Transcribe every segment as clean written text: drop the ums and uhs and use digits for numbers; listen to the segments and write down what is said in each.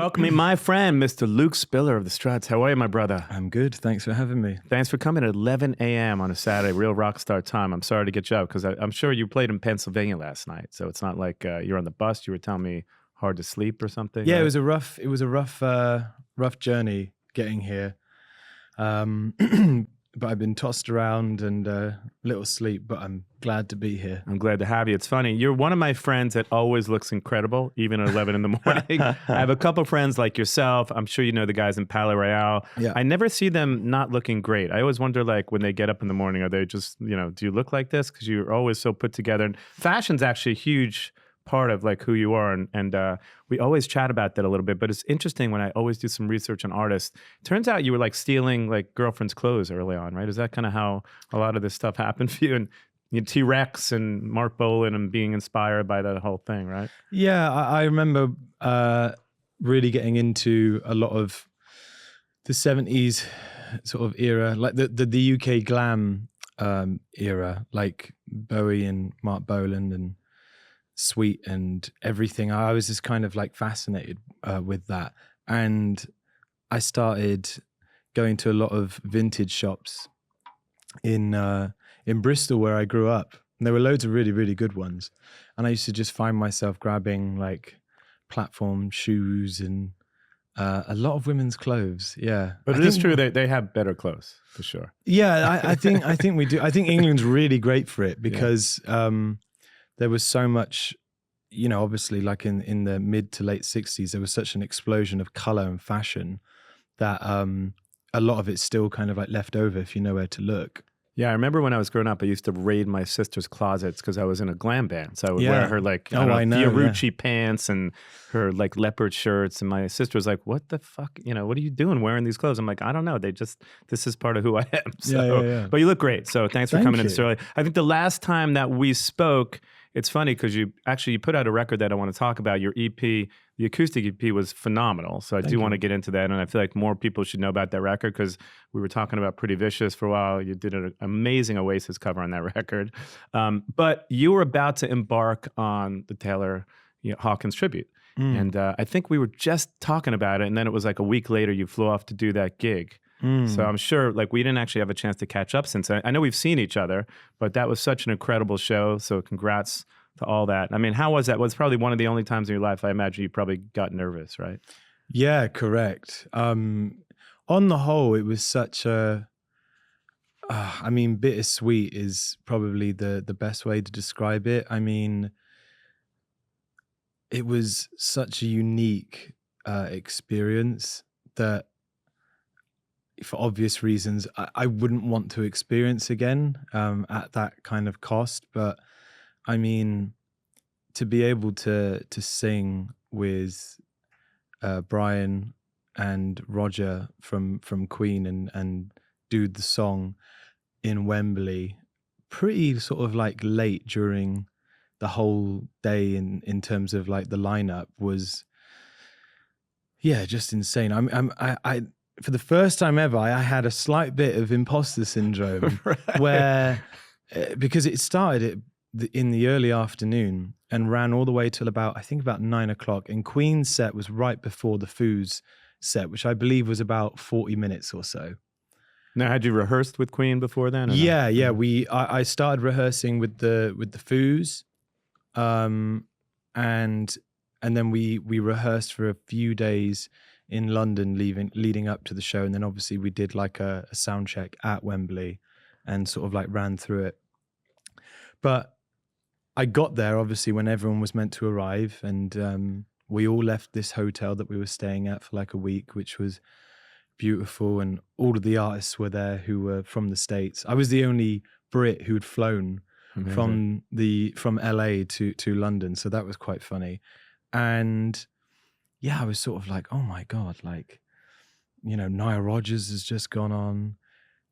Welcoming my friend, Mr. Luke Spiller of The Struts. How are you, my brother? I'm good. Thanks for having me. Thanks for coming at 11 a.m. on a Saturday, real rock star time. I'm sorry to get you up because I'm sure you played in Pennsylvania last night, so it's not like you're on the bus. You were telling me hard to sleep or something. Yeah, right? it was a rough journey getting here. But I've been tossed around and little sleep, but I'm glad to be here. I'm glad to have you. It's funny. You're one of my friends that always looks incredible, even at 11 in the morning. I have a couple friends like yourself. I'm sure you know the guys in Palais Royale. Yeah. I never see them not looking great. I always wonder, like, when they get up in the morning, are they just, do you look like this? Because you're always so put together. And fashion's actually a huge part of like who you are, and we always chat about that a little bit, but it's interesting when I always do some research on artists. Turns out you were like stealing like girlfriend's clothes early on, right? Is that kind of how a lot of this stuff happened for you? And T-Rex and Mark Bolan and being inspired by that whole thing, right? Yeah, I remember really getting into a lot of the 70s sort of era, like the UK glam era, like Bowie and Mark Bolan and Sweet and everything. I was just kind of like fascinated with that, and I started going to a lot of vintage shops in Bristol where I grew up, and there were loads of really, really good ones, and I used to just find myself grabbing like platform shoes and a lot of women's clothes. Yeah, but it is true they have better clothes for sure. Yeah, I think we do. I think England's really great for it because there was so much, obviously like in the mid to late 60s, there was such an explosion of color and fashion that a lot of it's still kind of like left over if you know where to look. Yeah, I remember when I was growing up, I used to raid my sister's closets because I was in a glam band. So I would wear her like Fiorucci pants and her like leopard shirts. And my sister was like, "What the fuck? What are you doing wearing these clothes?" I'm like, "I don't know. This is part of who I am." So, But you look great. So thanks for coming in this early. I think the last time that we spoke, it's funny because you put out a record that I want to talk about. Your EP, the acoustic EP, was phenomenal. So I do want to get into that. And I feel like more people should know about that record because we were talking about Pretty Vicious for a while. You did an amazing Oasis cover on that record. But you were about to embark on the Taylor Hawkins tribute. And I think we were just talking about it. And then it was like a week later, you flew off to do that gig. So I'm sure like we didn't actually have a chance to catch up since. I know we've seen each other, but that was such an incredible show. So congrats to all that. I mean, how was that? It was probably one of the only times in your life I imagine you probably got nervous, right? Yeah, correct. On the whole, it was such bittersweet is probably the best way to describe it. I mean, it was such a unique experience that for obvious reasons, I wouldn't want to experience again at that kind of cost. But I mean, to be able to sing with Brian and Roger from Queen and do the song in Wembley, pretty sort of like late during the whole day in terms of like the lineup was, just insane. I for the first time ever, I had a slight bit of imposter syndrome where, because it started in the early afternoon and ran all the way till about 9 o'clock. And Queen's set was right before the Foos set, which I believe was about 40 minutes or so. Now, had you rehearsed with Queen before then? Yeah. I started rehearsing with the Foos, and then we rehearsed for a few days in London leading up to the show. And then obviously we did like a sound check at Wembley and sort of like ran through it. But I got there obviously when everyone was meant to arrive, and we all left this hotel that we were staying at for like a week, which was beautiful. And all of the artists were there who were from the States. I was the only Brit who'd flown from LA to London. So that was quite funny. And I was sort of like, oh my God, like, Nile Rodgers has just gone on.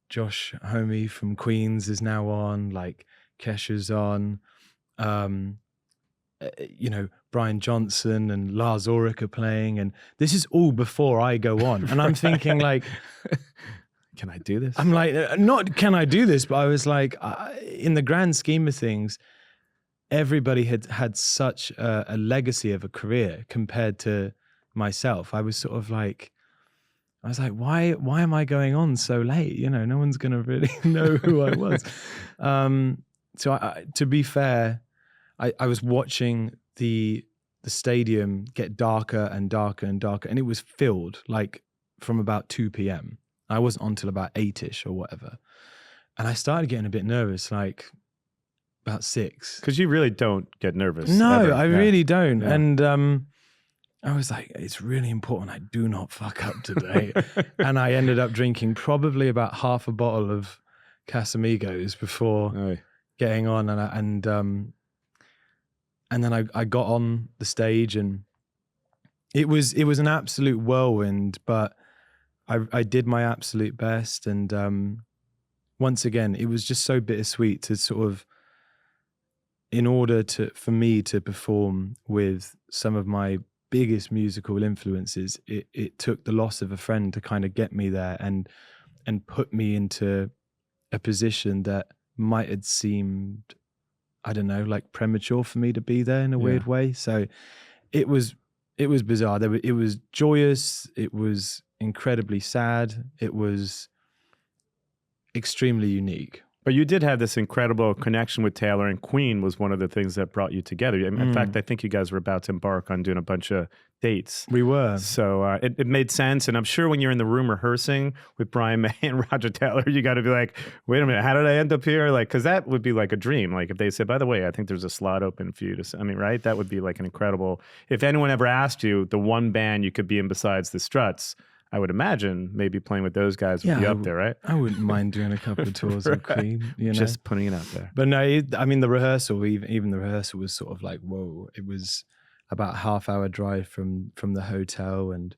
Josh Homme from Queens is now on, like Kesha's on, Brian Johnson and Lars Ulrich are playing. And this is all before I go on. And I'm thinking like, can I do this? I'm like, not can I do this, but I was like, in the grand scheme of things, everybody had such a legacy of a career compared to myself. I was like, why am I going on so late? No one's going to really know who I was. So to be fair, I was watching the stadium get darker and darker and darker, and it was filled like from about 2 p.m. I wasn't on till about 8ish or whatever. And I started getting a bit nervous, like about 6. Because you really don't get nervous. No, ever. I really don't. Yeah. And I was like, it's really important I do not fuck up today. And I ended up drinking probably about half a bottle of Casamigos before getting on. And then I got on the stage, and it was an absolute whirlwind, but I did my absolute best. And once again, it was just so bittersweet to sort of, in order for me to perform with some of my biggest musical influences, it took the loss of a friend to kind of get me there and put me into a position that might have seemed, I don't know, like premature for me to be there in a weird way. So it was bizarre. It was joyous. It was incredibly sad. It was extremely unique. But you did have this incredible connection with Taylor, and Queen was one of the things that brought you together. In fact, I think you guys were about to embark on doing a bunch of dates. We were. So it made sense. And I'm sure when you're in the room rehearsing with Brian May and Roger Taylor, you got to be like, wait a minute, how did I end up here? Like, because that would be like a dream. Like if they said, by the way, I think there's a slot open for you to, right? That would be like an incredible, if anyone ever asked you the one band you could be in besides the Struts, I would imagine maybe playing with those guys would be up there, right? I wouldn't mind doing a couple of tours of Queen, Just putting it out there. But no, the rehearsal, even the rehearsal was sort of like, whoa. It was about a half-hour drive from the hotel. And,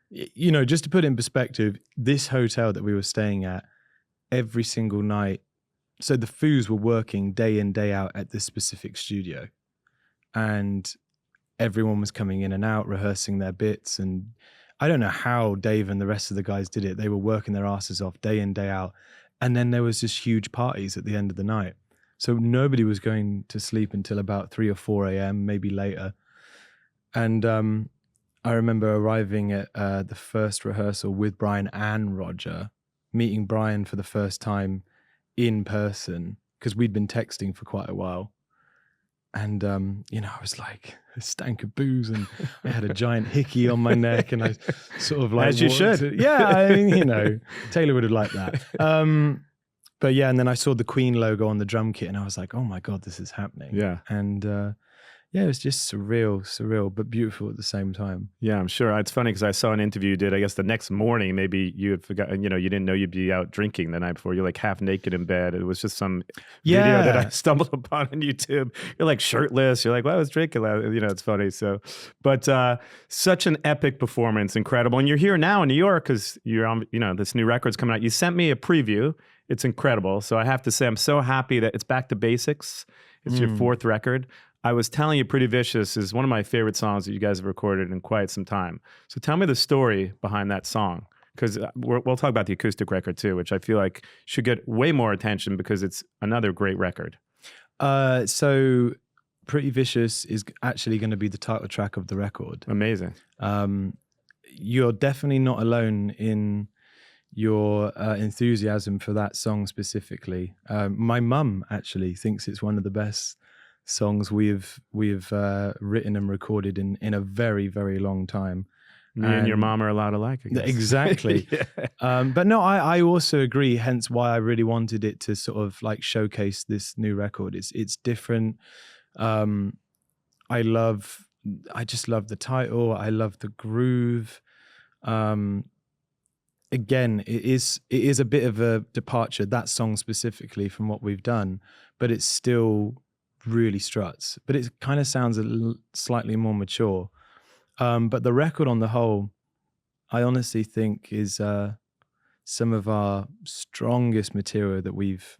just to put it in perspective, this hotel that we were staying at, every single night, so the Foos were working day in, day out at this specific studio. And everyone was coming in and out, rehearsing their bits. And I don't know how Dave and the rest of the guys did it. They were working their asses off day in, day out. And then there was just huge parties at the end of the night. So nobody was going to sleep until about 3 or 4 a.m., maybe later. And I remember arriving at the first rehearsal with Brian and Roger, meeting Brian for the first time in person, because we'd been texting for quite a while. And, I was like, a stank of booze, and I had a giant hickey on my neck, and I sort of like... As you should. Taylor would have liked that. But yeah, and then I saw the Queen logo on the drum kit, and I was like, oh my God, this is happening. Yeah. And it was just surreal, but beautiful at the same time. Yeah, I'm sure. It's funny because I saw an interview you did, I guess the next morning, maybe you had forgotten, you didn't know you'd be out drinking the night before. You're like half naked in bed. It was just some video that I stumbled upon on YouTube. You're like shirtless. You're like, well, I was drinking. It's funny. So, but such an epic performance, incredible. And you're here now in New York because you're on, this new record's coming out. You sent me a preview. It's incredible. So I have to say, I'm so happy that it's back to basics. It's your 4th record. I was telling you Pretty Vicious is one of my favorite songs that you guys have recorded in quite some time. So tell me the story behind that song, because we'll talk about the acoustic record too, which I feel like should get way more attention because it's another great record. So Pretty Vicious is actually going to be the title track of the record. Amazing. You're definitely not alone in your enthusiasm for that song specifically. My mum actually thinks it's one of the best songs we've written and recorded in a very, very long time. Me and your mom are a lot alike, I guess. Exactly. But no, I also agree, hence why I really wanted it to sort of like showcase this new record. It's different. I just love the title. I love the groove. Again, it is a bit of a departure, that song specifically, from what we've done, but it's still really Struts, but it kind of sounds slightly more mature. But the record on the whole, I honestly think is some of our strongest material that we've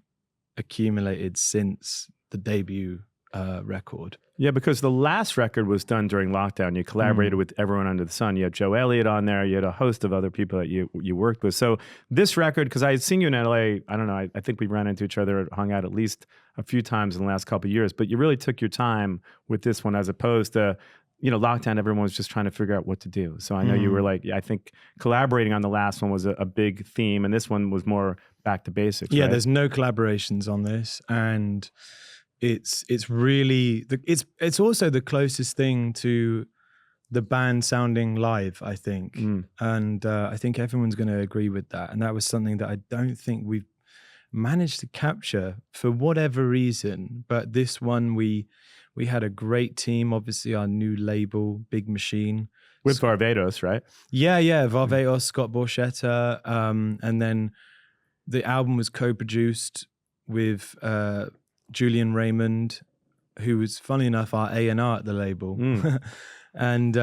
accumulated since the debut record. Yeah, because the last record was done during lockdown. You collaborated with everyone under the sun. You had Joe Elliott on there. You had a host of other people that you worked with. So this record, because I had seen you in LA, I don't know, I think we ran into each other, hung out at least a few times in the last couple of years, but you really took your time with this one as opposed to lockdown, everyone was just trying to figure out what to do. So I know you were like, I think collaborating on the last one was a big theme, and this one was more back to basics. Yeah, right? There's no collaborations on this, and it's really it's also the closest thing to the band sounding live, I think, and I think everyone's going to agree with that. And that was something that I don't think we've managed to capture for whatever reason. But this one, we had a great team. Obviously, our new label, Big Machine, with Barbados, right? Yeah, Barbados, Scott Borchetta, and then the album was co-produced with Julian Raymond, who was, funny enough, our A&R at the label. And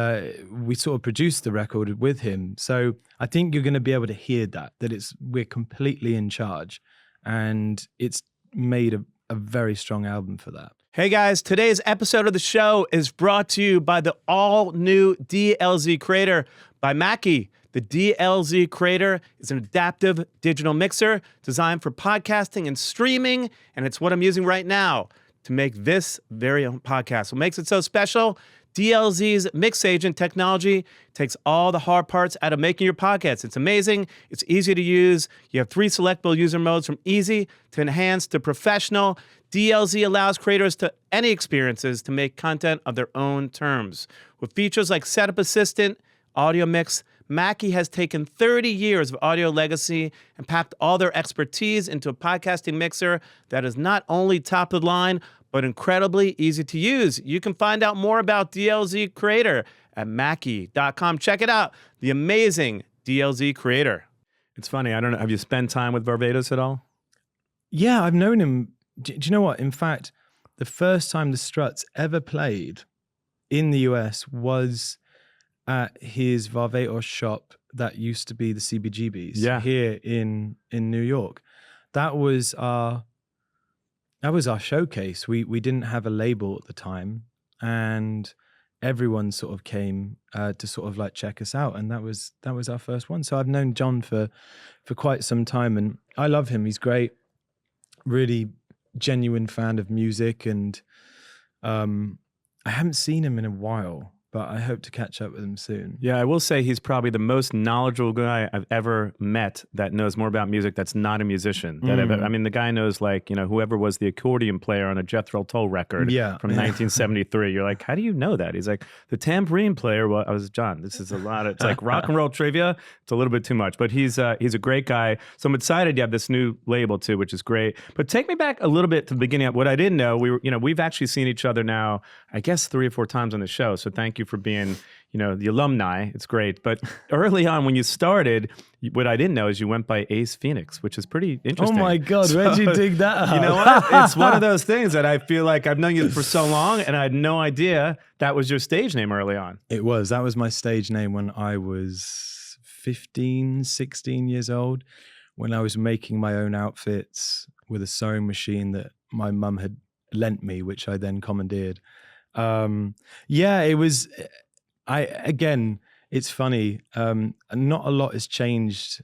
we sort of produced the record with him. So I think you're going to be able to hear that we're completely in charge. And it's made a very strong album for that. Hey guys, today's episode of the show is brought to you by the all-new DLZ Creator by Mackie. The DLZ Creator is an adaptive digital mixer designed for podcasting and streaming, and it's what I'm using right now to make this very own podcast. What makes it so special? DLZ's Mix Agent technology takes all the hard parts out of making your podcast. It's amazing. It's easy to use. You have 3 selectable user modes, from easy to enhanced to professional. DLZ allows creators to any experiences to make content of their own terms. With features like Setup Assistant, Audio Mix, Mackie has taken 30 years of audio legacy and packed all their expertise into a podcasting mixer that is not only top of the line, but incredibly easy to use. You can find out more about DLZ Creator at Mackie.com. Check it out, the amazing DLZ Creator. It's funny, I don't know, have you spent time with Barbados at all? Yeah, I've known him. Do you know what? In fact, the first time the Struts ever played in the US was at his Barbados shop that used to be the CBGB's here in New York. That was our showcase. We didn't have a label at the time, and everyone sort of came to sort of like check us out, and that was our first one. So I've known John for quite some time, and I love him. He's great, really genuine fan of music, and I haven't seen him in a while, but I hope to catch up with him soon. Yeah, I will say he's probably the most knowledgeable guy I've ever met that knows more about music that's not a musician. I mean, the guy knows, like, whoever was the accordion player on a Jethro Tull record from 1973. You're like, how do you know that? He's like, the tambourine player. Well, I was John. This is a lot. It's like rock and roll trivia. It's a little bit too much, but he's a great guy. So I'm excited you have this new label too, which is great. But take me back a little bit to the beginning of what I didn't know. We've actually seen each other now, I guess 3 or 4 times on the show. So thank you for being, the alumni. It's great. But early on when you started, what I didn't know is you went by Ace Phoneix, which is pretty interesting. Oh my God, where'd you dig that up? You know what? It's one of those things that I feel like I've known you for so long, and I had no idea that was your stage name early on. That was my stage name when I was 15, 16 years old, when I was making my own outfits with a sewing machine that my mum had lent me, which I then commandeered. It was, it's funny. Not a lot has changed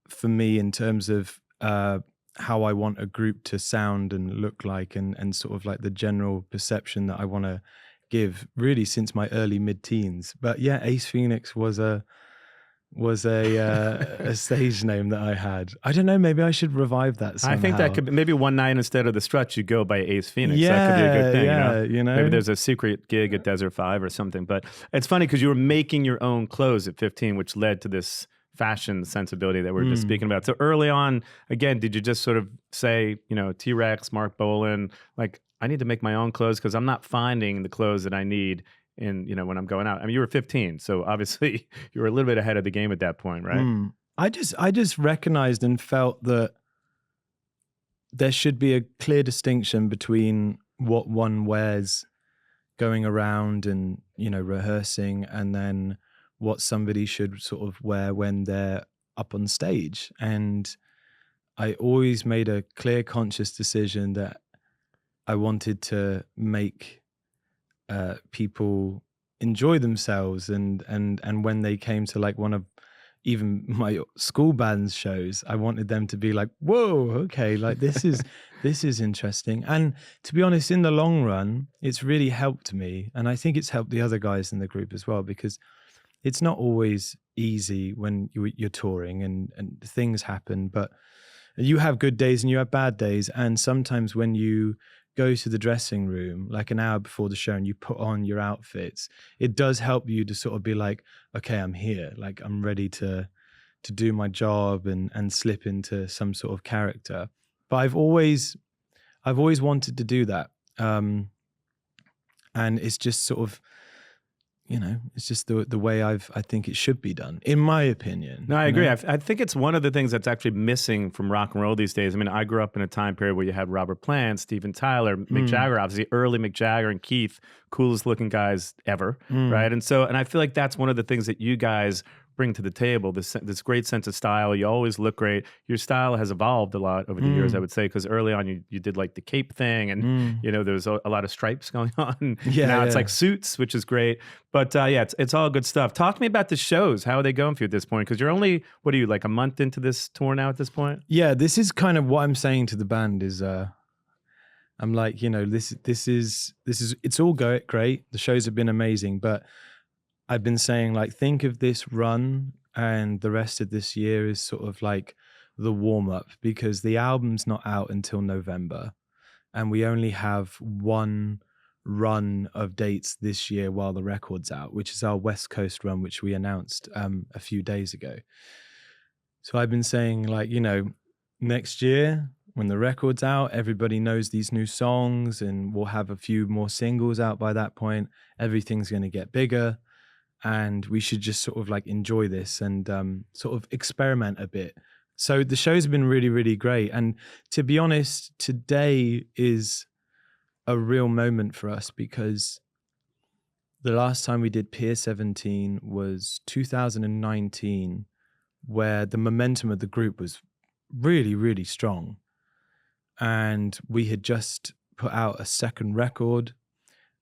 for me in terms of how I want a group to sound and look like, and sort of like the general perception that I want to give, really since my early mid-teens. But yeah, Ace Phoneix was a stage name that I had. I don't know, maybe I should revive that somehow. I think that could be, maybe one night instead of the Struts, you go by Ace Phoneix. That could be a good thing, Maybe there's a secret gig at Desert 5 or something. But it's funny because you were making your own clothes at 15, which led to this fashion sensibility that we're just speaking about. So early on, again, did you just sort of say, T-Rex, Mark Bolan, like, I need to make my own clothes because I'm not finding the clothes that I need when I'm going out? I mean, you were 15, so obviously you were a little bit ahead of the game at that point, right? I just recognized and felt that there should be a clear distinction between what one wears going around and, rehearsing, and then what somebody should sort of wear when they're up on stage. And I always made a clear, conscious decision that I wanted to make people enjoy themselves, and when they came to like want to even my school band shows, I wanted them to be like, whoa, okay, like this is interesting. And to be honest, in the long run, it's really helped me. And I think it's helped the other guys in the group as well, because it's not always easy when you're touring and things happen, but you have good days and you have bad days. And sometimes when you go to the dressing room like an hour before the show and you put on your outfits, it does help you to sort of be like, okay, I'm here, like I'm ready to do my job and slip into some sort of character. But I've always wanted to do that, and it's just sort of, it's just the way I think it should be done, in my opinion. No, I agree. I think it's one of the things that's actually missing from rock and roll these days. I mean, I grew up in a time period where you had Robert Plant, Steven Tyler, Mick Jagger, obviously early Mick Jagger and Keith, coolest looking guys ever, right? And I feel like that's one of the things that you guys bring to the table, this great sense of style. You always look great. Your style has evolved a lot over the years, I would say, because early on you did like the cape thing, and there was a lot of stripes going on. Now it's like suits, which is great. But it's all good stuff. Talk to me about the shows. How are they going for you at this point? Because you're only, what are you, like a month into this tour now at this point? Yeah, this is kind of what I'm saying to the band is, I'm like, this is it's all great. The shows have been amazing, but I've been saying, like, think of this run and the rest of this year is sort of like the warm up, because the album's not out until November and we only have one run of dates this year while the record's out, which is our West Coast run, which we announced a few days ago. So I've been saying, like, next year when the record's out, everybody knows these new songs and we'll have a few more singles out by that point. Everything's going to get bigger. And we should just sort of like enjoy this and sort of experiment a bit. So the show's been really, really great. And to be honest, today is a real moment for us, because the last time we did Pier 17 was 2019, where the momentum of the group was really, really strong. And we had just put out a second record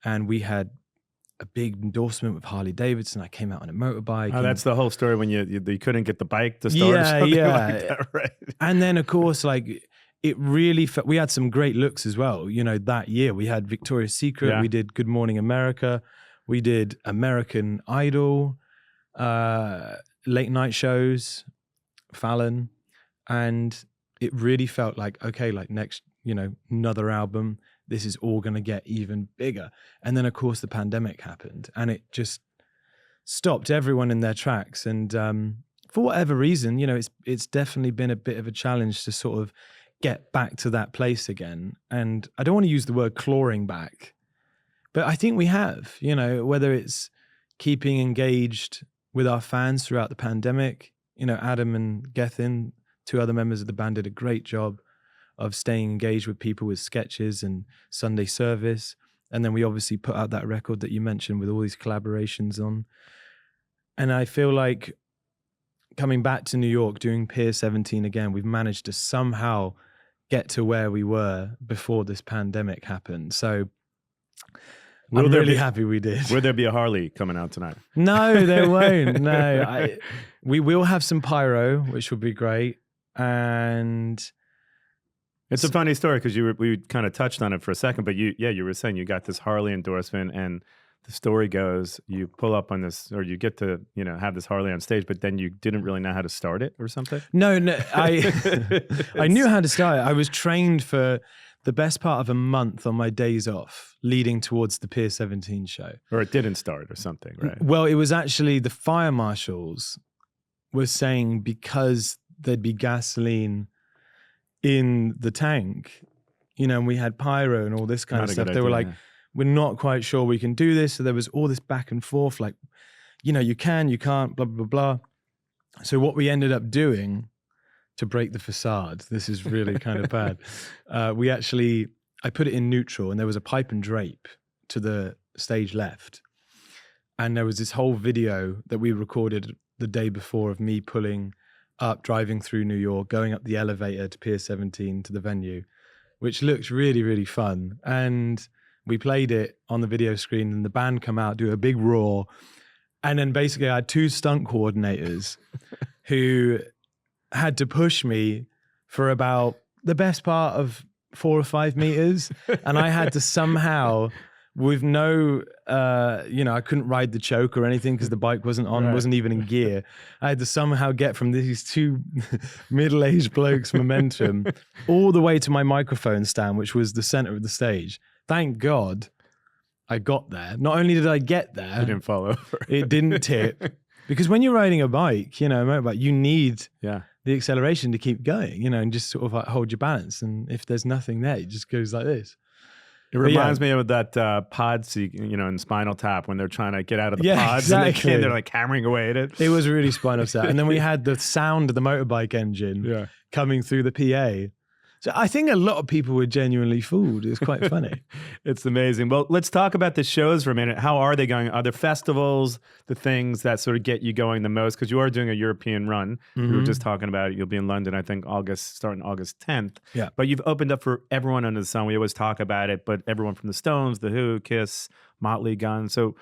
and we had a big endorsement with Harley Davidson. I came out on a motorbike. Oh, that's the whole story when you couldn't get the bike to start or something like that, right? And then, of course, like, it really felt, we had some great looks as well. That year we had Victoria's Secret, we did Good Morning America, we did American Idol, late night shows, Fallon, and it really felt like, okay, like next, another album, this is all going to get even bigger. And then, of course, the pandemic happened and it just stopped everyone in their tracks. And for whatever reason, it's definitely been a bit of a challenge to sort of get back to that place again. And I don't want to use the word clawing back, but I think we have, whether it's keeping engaged with our fans throughout the pandemic. Adam and Gethin, two other members of the band, did a great job of staying engaged with people with sketches and Sunday service. And then we obviously put out that record that you mentioned with all these collaborations on. And I feel like coming back to New York, doing Pier 17 again, we've managed to somehow get to where we were before this pandemic happened. So I'm really happy we did. Will there be a Harley coming out tonight? No, there won't. No, we will have some pyro, which will be great. And it's a funny story because we kind of touched on it for a second, but you were saying you got this Harley endorsement, and the story goes you pull up on this, or you get to have this Harley on stage, but then you didn't really know how to start it or something. No, I knew how to start it. I was trained for the best part of a month on my days off, leading towards the Pier 17 show. Or it didn't start or something, right? Well, it was actually the fire marshals were saying because there'd be gasoline in the tank, and we had pyro and all this kind of stuff. They were like, we're not quite sure we can do this. So there was all this back and forth, like, you can, you can't, blah, blah, blah. So what we ended up doing to break the facade, this is really kind of bad. I put it in neutral and there was a pipe and drape to the stage left. And there was this whole video that we recorded the day before of me pulling up, driving through New York, going up the elevator to Pier 17 to the venue, which looked really, really fun. And we played it on the video screen and the band come out, do a big roar. And then basically I had two stunt coordinators who had to push me for about the best part of 4 or 5 meters. And I had to somehow, with no, I couldn't ride the choke or anything because the bike wasn't on, wasn't even in gear. I had to somehow get from these 2 middle-aged blokes' momentum all the way to my microphone stand, which was the center of the stage. Thank God I got there. Not only did I get there, you didn't fall over. It didn't tip. Because when you're riding a bike, a motorbike, you need the acceleration to keep going, and just sort of like hold your balance. And if there's nothing there, it just goes like this. It reminds me of that pod seat, in Spinal Tap when they're trying to get out of the pods exactly. and they're like hammering away at it. It was really Spinal Tap. And then we had the sound of the motorbike engine coming through the PA. So I think a lot of people were genuinely fooled. It was quite funny. It's amazing. Well, let's talk about the shows for a minute. How are they going? Are there festivals, the things that sort of get you going the most? Because you are doing a European run. We were just talking about it. You'll be in London, I think, starting August 10th. Yeah. But you've opened up for everyone under the sun. We always talk about it, but everyone from the Stones, The Who, Kiss, Motley, Guns. So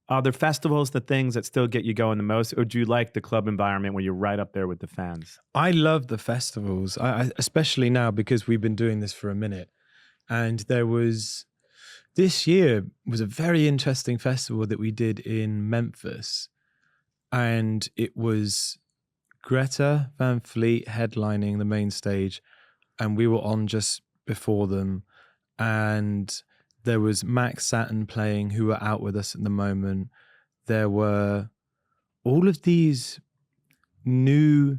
are there festivals, the things that still get you going the most, or do you like the club environment where you're right up there with the fans? I love the festivals, especially now because we've been doing this for a minute. And this year was a very interesting festival that we did in Memphis. And it was Greta Van Fleet headlining the main stage, and we were on just before them. And there was Max Saturn playing, who were out with us at the moment. There were all of these new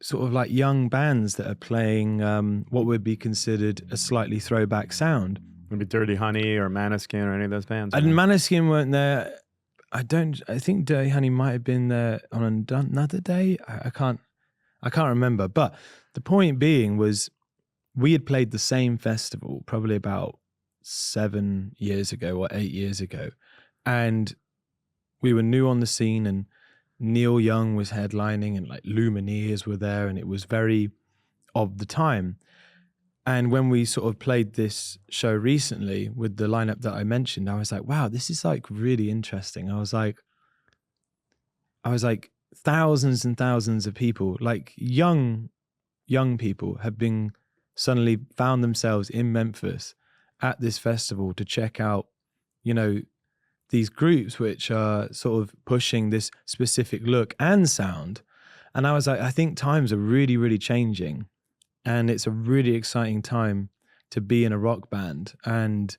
sort of like young bands that are playing what would be considered a slightly throwback sound. Maybe Dirty Honey or Maneskin or any of those bands. And Maneskin weren't there. I think Dirty Honey might have been there on another day. I can't remember. But the point being was, we had played the same festival probably about 7 years ago or 8 years ago. And we were new on the scene, and Neil Young was headlining, and like Lumineers were there, and it was very of the time. And when we sort of played this show recently with the lineup that I mentioned, I was like, wow, this is like really interesting. I was like thousands and thousands of people, like young people have been suddenly found themselves in Memphis at this festival to check out, these groups which are sort of pushing this specific look and sound. And I was like, I think times are really, really changing. And it's a really exciting time to be in a rock band. And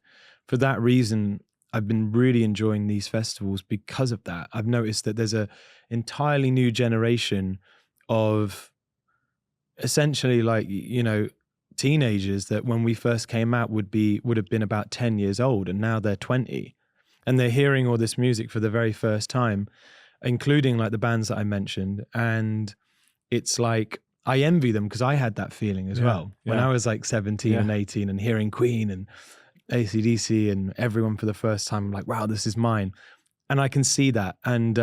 for that reason, I've been really enjoying these festivals because of that. I've noticed that there's a entirely new generation of essentially like, teenagers that when we first came out would have been about 10 years old, and now they're 20. And they're hearing all this music for the very first time, including like the bands that I mentioned. And it's like, I envy them because I had that feeling as well. When I was like 17 and 18 and hearing Queen and AC/DC and everyone for the first time, I'm like, wow, this is mine. And I can see that. And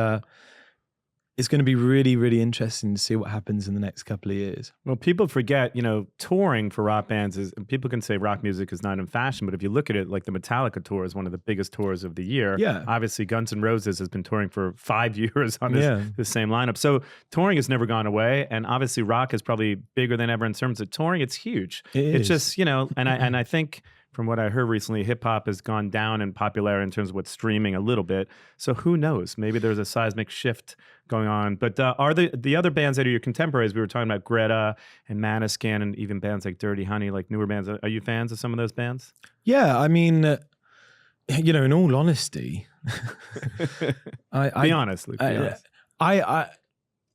it's going to be really, really interesting to see what happens in the next couple of years. Well, people forget, touring for rock bands people can say rock music is not in fashion, but if you look at it, like the Metallica tour is one of the biggest tours of the year. Yeah. Obviously, Guns N' Roses has been touring for 5 years on this same lineup. So touring has never gone away. And obviously rock is probably bigger than ever in terms of touring. It's huge. It's just, and I think from what I heard recently, hip hop has gone down in popularity in terms of what's streaming a little bit. So who knows? Maybe there's a seismic shift going on. But are the other bands that are your contemporaries? We were talking about Greta and Maneskin and even bands like Dirty Honey, like newer bands. Are you fans of some of those bands? Yeah, I mean, in all honesty, be honest, Luke. Be honest.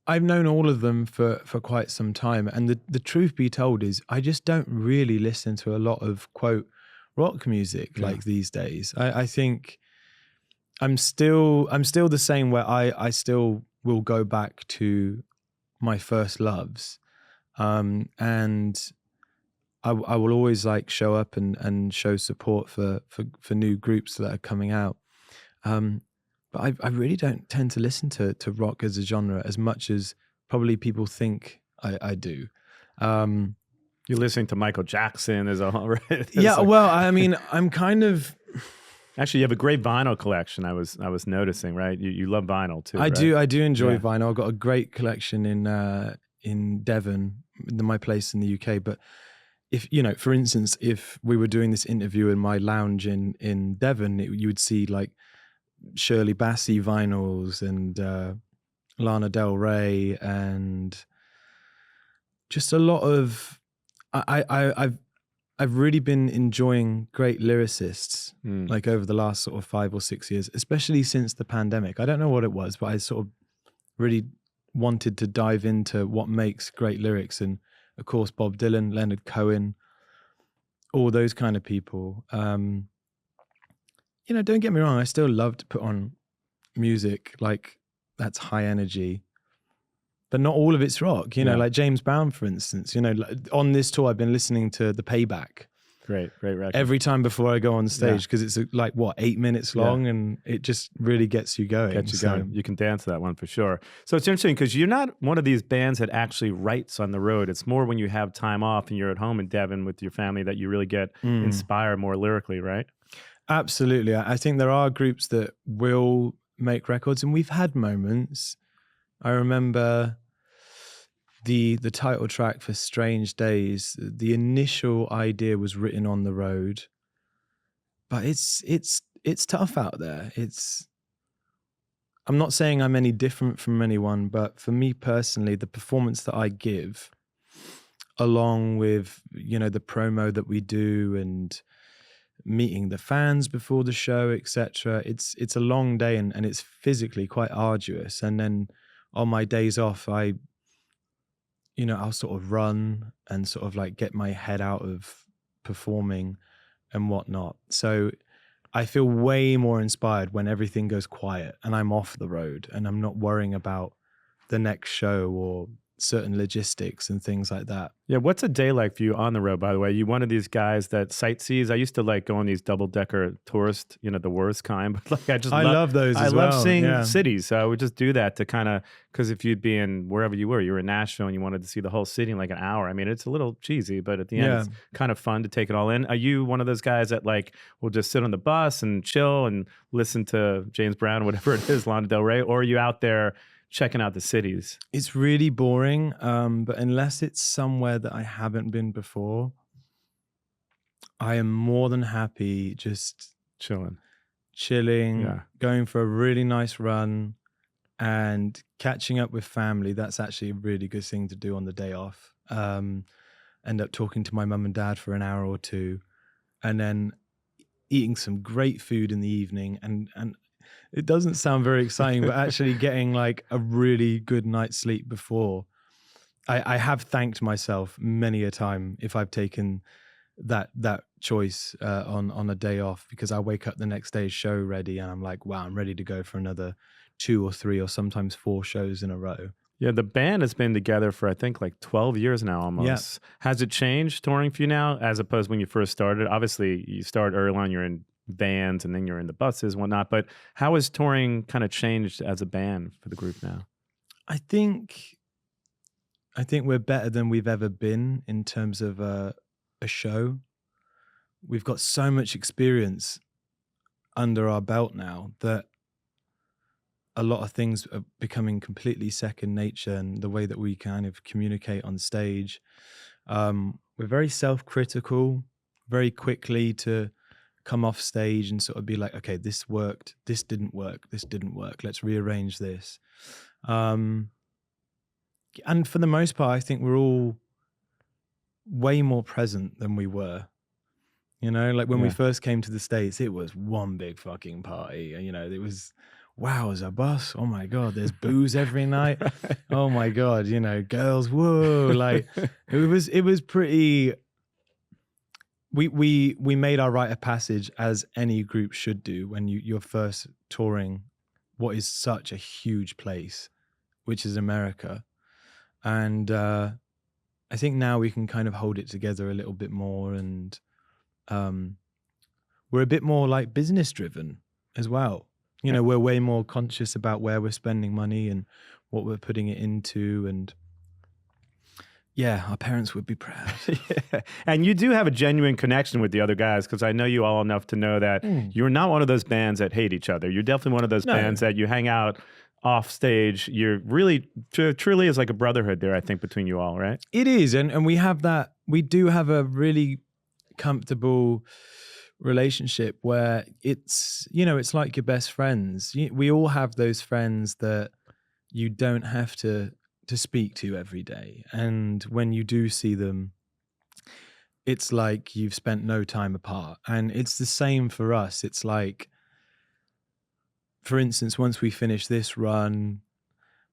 I've known all of them for quite some time, and the truth be told is I just don't really listen to a lot of quote rock music like these days. I think I'm still the same, where I still will go back to my first loves, and I will always like show up and show support for new groups that are coming out. But I really don't tend to listen to rock as a genre as much as probably people think I do. You're listening to Michael Jackson as a whole, right? Yeah, well, I mean, I'm kind of Actually, you have a great vinyl collection. I was noticing, right? You love vinyl too. I do enjoy vinyl. I've got a great collection in Devon, my place in the UK. But if for instance, if we were doing this interview in my lounge in Devon, you would see like Shirley Bassey vinyls and Lana Del Rey and just a lot of. I've really been enjoying great lyricists like over the last sort of 5 or 6 years, especially since the pandemic. I don't know what it was, but I sort of really wanted to dive into what makes great lyrics. And of course, Bob Dylan, Leonard Cohen, all those kind of people. Don't get me wrong. I still love to put on music like that's high energy, but not all of it's rock, like James Brown, for instance, on this tour, I've been listening to The Payback. Great record. Every time before I go on stage, because it's 8 minutes long and it just really gets you going. You can dance to that one for sure. So it's interesting because you're not one of these bands that actually writes on the road. It's more when you have time off and you're at home in Devon with your family that you really get inspired more lyrically, right? Absolutely. I think there are groups that will make records, and we've had moments. I remember the title track for Strange Days, the initial idea was written on the road, but it's tough out there. I'm not saying I'm any different from anyone, but for me personally, the performance that I give, along with, the promo that we do and meeting the fans before the show, etc., it's a long day and it's physically quite arduous. And then on my days off, I'll sort of run and sort of like get my head out of performing and whatnot. So I feel way more inspired when everything goes quiet and I'm off the road and I'm not worrying about the next show or certain logistics and things like that. Yeah, what's a day like for you on the road, by the way? You one of these guys that sightsees? I used to like go on these double-decker tourist, the worst kind, but like I love those as well. I love seeing cities, so I would just do that to kind of, because if you'd be in wherever you were in Nashville and you wanted to see the whole city in like an hour, I mean, it's a little cheesy, but at the end, it's kind of fun to take it all in. Are you one of those guys that like will just sit on the bus and chill and listen to James Brown, whatever it is, Lana Del Rey, or are you out there checking out the cities? It's really boring, but unless it's somewhere that I haven't been before, I am more than happy just chilling, going for a really nice run and catching up with family. That's actually a really good thing to do on the day off. End up talking to my mum and dad for an hour or two and then eating some great food in the evening and it doesn't sound very exciting, but actually getting like a really good night's sleep before. I have thanked myself many a time if I've taken that choice on a day off, because I wake up the next day's show ready and I'm like, wow, I'm ready to go for another 2 or 3 or sometimes 4 shows in a row. Yeah, the band has been together for I think like 12 years now almost. Yeah. Has it changed touring for you now as opposed when you first started? Obviously, you started early on, you're in vans and then you're in the buses and whatnot, but how has touring kind of changed as a band for the group now? I think we're better than we've ever been in terms of a show. We've got so much experience under our belt now that a lot of things are becoming completely second nature, and the way that we kind of communicate on stage. We're very self-critical, very quickly to come off stage and sort of be like, okay, this worked, this didn't work, let's rearrange this. And for the most part, I think we're all way more present than we were. Like when we first came to the States, it was one big fucking party. It was, wow, there's a bus. Oh my God, there's booze every night. Oh my God, girls, whoa. Like it was pretty. We made our rite of passage, as any group should do when you're first touring what is such a huge place, which is America. And I think now we can kind of hold it together a little bit more, and we're a bit more like business driven as well. We're way more conscious about where we're spending money and what we're putting it into, and Yeah, our parents would be proud. Yeah. And you do have a genuine connection with the other guys, because I know you all enough to know that you're not one of those bands that hate each other. You're definitely one of those bands that you hang out off stage. You're really, truly is like a brotherhood there, I think, between you all, right? It is. And we have that, we do have a really comfortable relationship where it's, you know, it's like your best friends. We all have those friends that you don't have to speak to every day. And when you do see them, it's like you've spent no time apart. And it's the same for us. It's like, for instance, once we finish this run,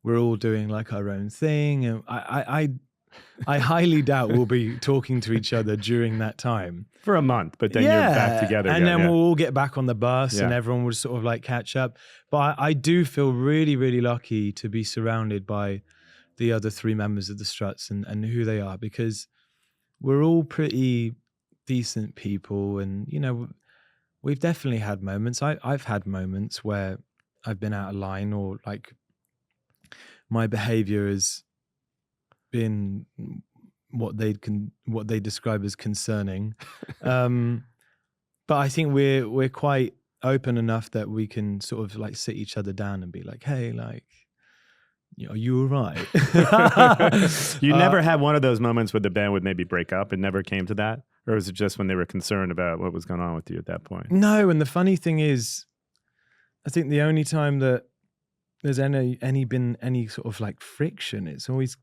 we're all doing like our own thing. And I highly doubt we'll be talking to each other during that time. For a month, but then you're back together. And then we'll all get back on the bus and everyone will sort of like catch up. But I do feel really, really lucky to be surrounded by the other three members of the Struts and who they are, because we're all pretty decent people. And, you know, we've definitely had moments. I've had moments where I've been out of line, or like my behavior has been what they describe as concerning. But I think we're quite open enough that we can sort of like sit each other down and be like, hey, like, are you all right? You never had one of those moments where the band would maybe break up? It never came to that? Or was it just when they were concerned about what was going on with you at that point? No, and the funny thing is, I think the only time that there's been any sort of like friction, it's always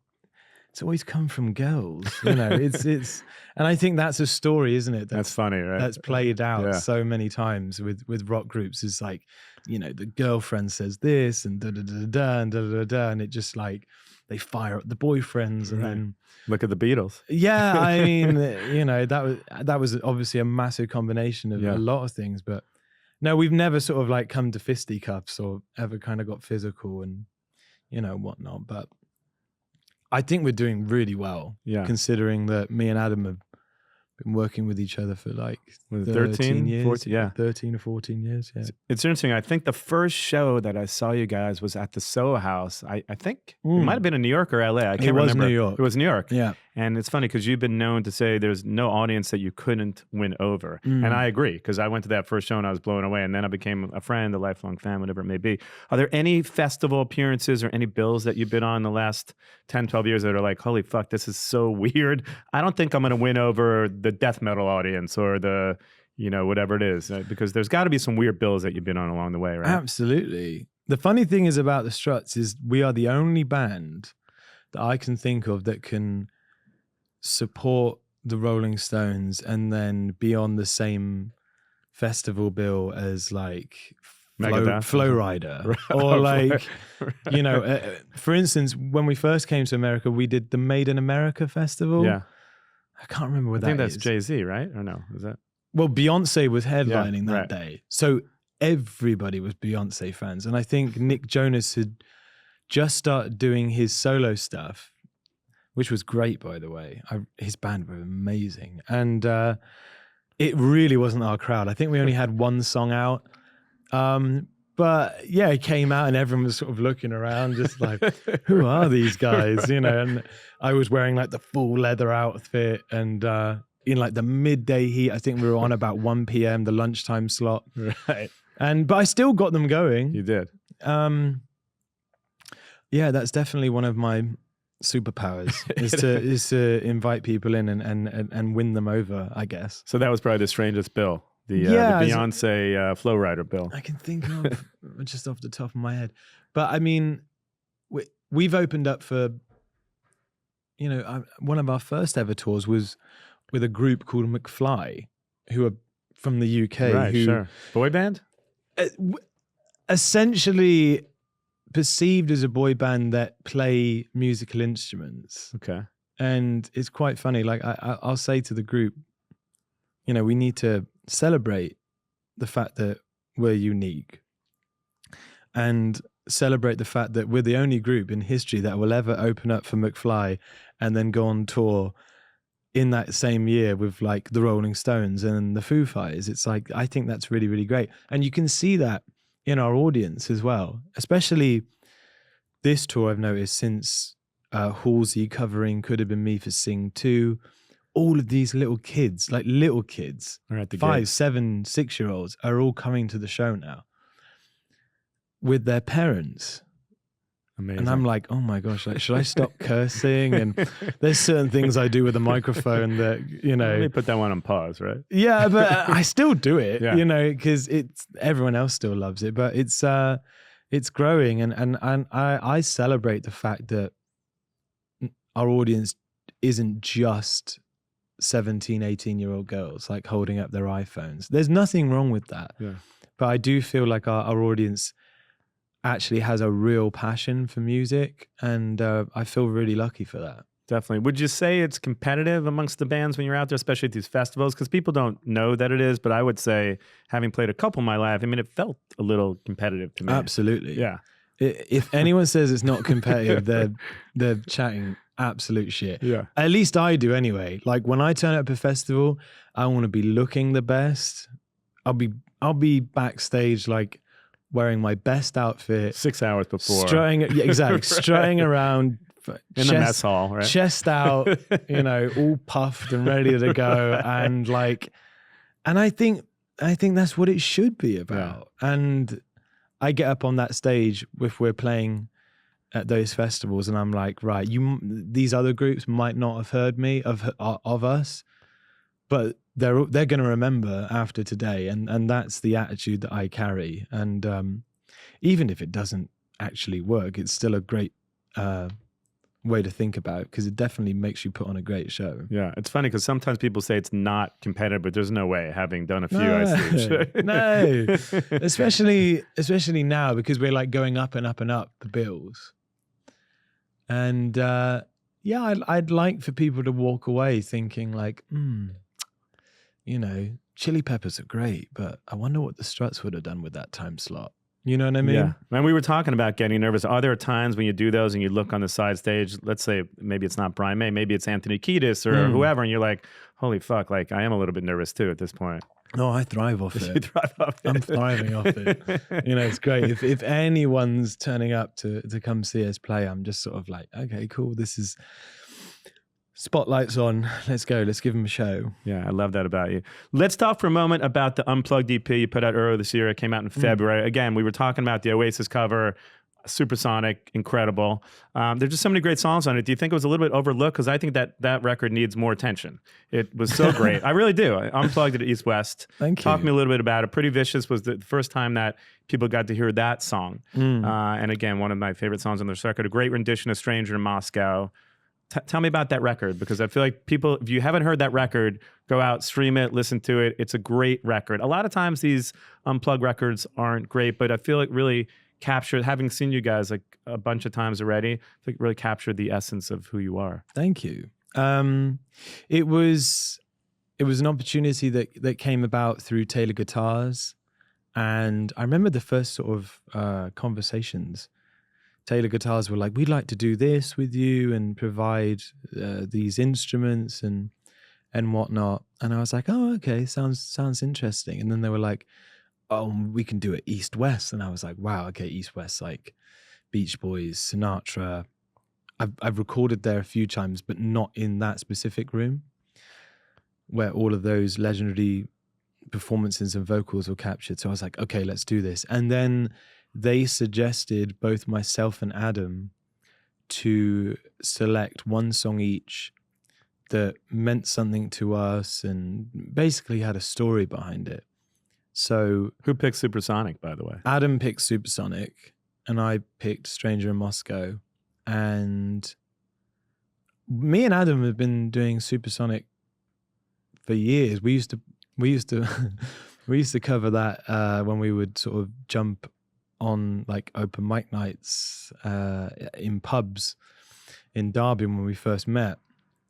come from girls, you know. It's and I think that's a story, isn't it? That's funny, right? That's played out so many times with rock groups. It's like, you know, the girlfriend says this and da da da da and da da da, and it just like they fire up the boyfriends, and then look at the Beatles. Yeah, I mean, you know, that was obviously a massive combination of a lot of things, but no, we've never sort of like come to fisticuffs or ever kind of got physical and, you know, whatnot. But I think we're doing really well, considering that me and Adam have been working with each other for like 13 years, 14, 13 or 14 years. Yeah, it's interesting. I think the first show that I saw you guys was at the Soho House. I think it might have been in New York or LA. I can't remember. It was New York. It was New York. Yeah. And it's funny because you've been known to say there's no audience that you couldn't win over. And I agree, because I went to that first show and I was blown away. And then I became a friend, a lifelong fan, whatever it may be. Are there any festival appearances or any bills that you've been on the last 10, 12 years that are like, holy fuck, this is so weird? I don't think I'm going to win over the death metal audience or the, you know, whatever it is. Because there's got to be some weird bills that you've been on along the way, right? Absolutely. The funny thing is about the Struts is we are the only band that I can think of that can support the Rolling Stones and then be on the same festival bill as like Flow Rider or like, you know, for instance, when we first came to America, we did the Made in America festival. Yeah. I can't remember what I think that's Jay-Z, right? Or no, is that? Well, Beyonce was headlining that day. So everybody was Beyonce fans. And I think Nick Jonas had just started doing his solo stuff, which was great, by the way. His band were amazing. And it really wasn't our crowd. I think we only had one song out. But yeah, it came out and everyone was sort of looking around just like, who are these guys? You know, and I was wearing like the full leather outfit and in like the midday heat. I think we were on about 1 p.m., the lunchtime slot. Right. But I still got them going. You did. Yeah, that's definitely one of my superpowers is to invite people in and win them over, I guess. So that was probably the strangest bill, the Beyonce Flow Rider bill. I can think of just off the top of my head. But I mean, we've opened up for, you know, one of our first ever tours was with a group called McFly, who are from the UK. Right, sure. Boy band? Essentially perceived as a boy band that play musical instruments. Okay. And it's quite funny. Like I'll say to the group, you know, we need to celebrate the fact that we're unique and celebrate the fact that we're the only group in history that will ever open up for McFly and then go on tour in that same year with like the Rolling Stones and the Foo Fighters. It's like, I think that's really, really great. And you can see that in our audience as well, especially this tour. I've noticed since Halsey covering Could Have Been Me for Sing 2. All of these little kids, like little kids, 5, 7, 6-year-olds are all coming to the show now with their parents. Amazing. And I'm like, oh my gosh, like, should I stop cursing? And there's certain things I do with a microphone that, you know. Let me put that one on pause, right? Yeah, but I still do it, you know, because everyone else still loves it. But it's growing, and I celebrate the fact that our audience isn't just 17, 18-year-old girls like holding up their iPhones. There's nothing wrong with that. Yeah. But I do feel like our audience actually has a real passion for music, and I feel really lucky for that. Definitely. Would you say it's competitive amongst the bands when you're out there, especially at these festivals? Because people don't know that it is, but I would say, having played a couple in my life, I mean, it felt a little competitive to me. Absolutely. Yeah. If anyone says it's not competitive, they're chatting absolute shit. Yeah. At least I do anyway. Like when I turn up a festival, I want to be looking the best. I'll be backstage like wearing my best outfit 6 hours before. Strutting around in the mess hall, right? Chest out, you know, all puffed and ready to go. And I think that's what it should be about. Yeah. And I get up on that stage if we're playing at those festivals, and I'm like, right, these other groups might not have heard me of us, but they're going to remember after today, and that's the attitude that I carry. And even if it doesn't actually work, it's still a great way to think about it, because it definitely makes you put on a great show. Yeah, it's funny because sometimes people say it's not competitive, but there's no way, having done a few. No, especially now, because we're like going up and up and up the bills. And yeah, I'd like for people to walk away thinking like, you know, Chili Peppers are great, but I wonder what the Struts would have done with that time slot. You know what I mean? Yeah. And we were talking about getting nervous. Are there times when you do those and you look on the side stage, let's say maybe it's not Brian May, maybe it's Anthony Kiedis or whoever, and you're like, holy fuck, like I am a little bit nervous too at this point. No, I thrive off it. You thrive off it. I'm thriving off it. You know, it's great. If anyone's turning up to come see us play, I'm just sort of like, okay, cool. This is spotlights on. Let's go. Let's give them a show. Yeah, I love that about you. Let's talk for a moment about the Unplugged EP you put out earlier this year. It came out in February. Again, we were talking about the Oasis cover. Supersonic, incredible. There's just so many great songs on it. Do you think it was a little bit overlooked? Because I think that record needs more attention. It was so great. I really do. I unplugged it at East West. Thank you. Talk to me a little bit about it. Pretty Vicious was the first time that people got to hear that song. And again, one of my favorite songs on this record. A great rendition of Stranger in Moscow. Tell me about that record, because I feel like people, if you haven't heard that record, go out, stream it, listen to it. It's a great record. A lot of times these unplugged records aren't great, but I feel like really captured, having seen you guys like a bunch of times already, I think really captured the essence of who you are. Thank you. It was an opportunity that came about through Taylor Guitars, and I remember the first sort of conversations. Taylor Guitars were like, we'd like to do this with you and provide these instruments and whatnot, and I was like, oh, okay, sounds interesting. And then they were like, oh, we can do it East West. And I was like, wow, okay, East West, like Beach Boys, Sinatra. I've recorded there a few times, but not in that specific room where all of those legendary performances and vocals were captured. So I was like, okay, let's do this. And then they suggested, both myself and Adam, to select one song each that meant something to us and basically had a story behind it. So who picked Supersonic, by the way? Adam picked Supersonic, and I picked Stranger in Moscow. And me and Adam have been doing Supersonic for years. We used to cover that when we would sort of jump on like open mic nights in pubs in Derby when we first met.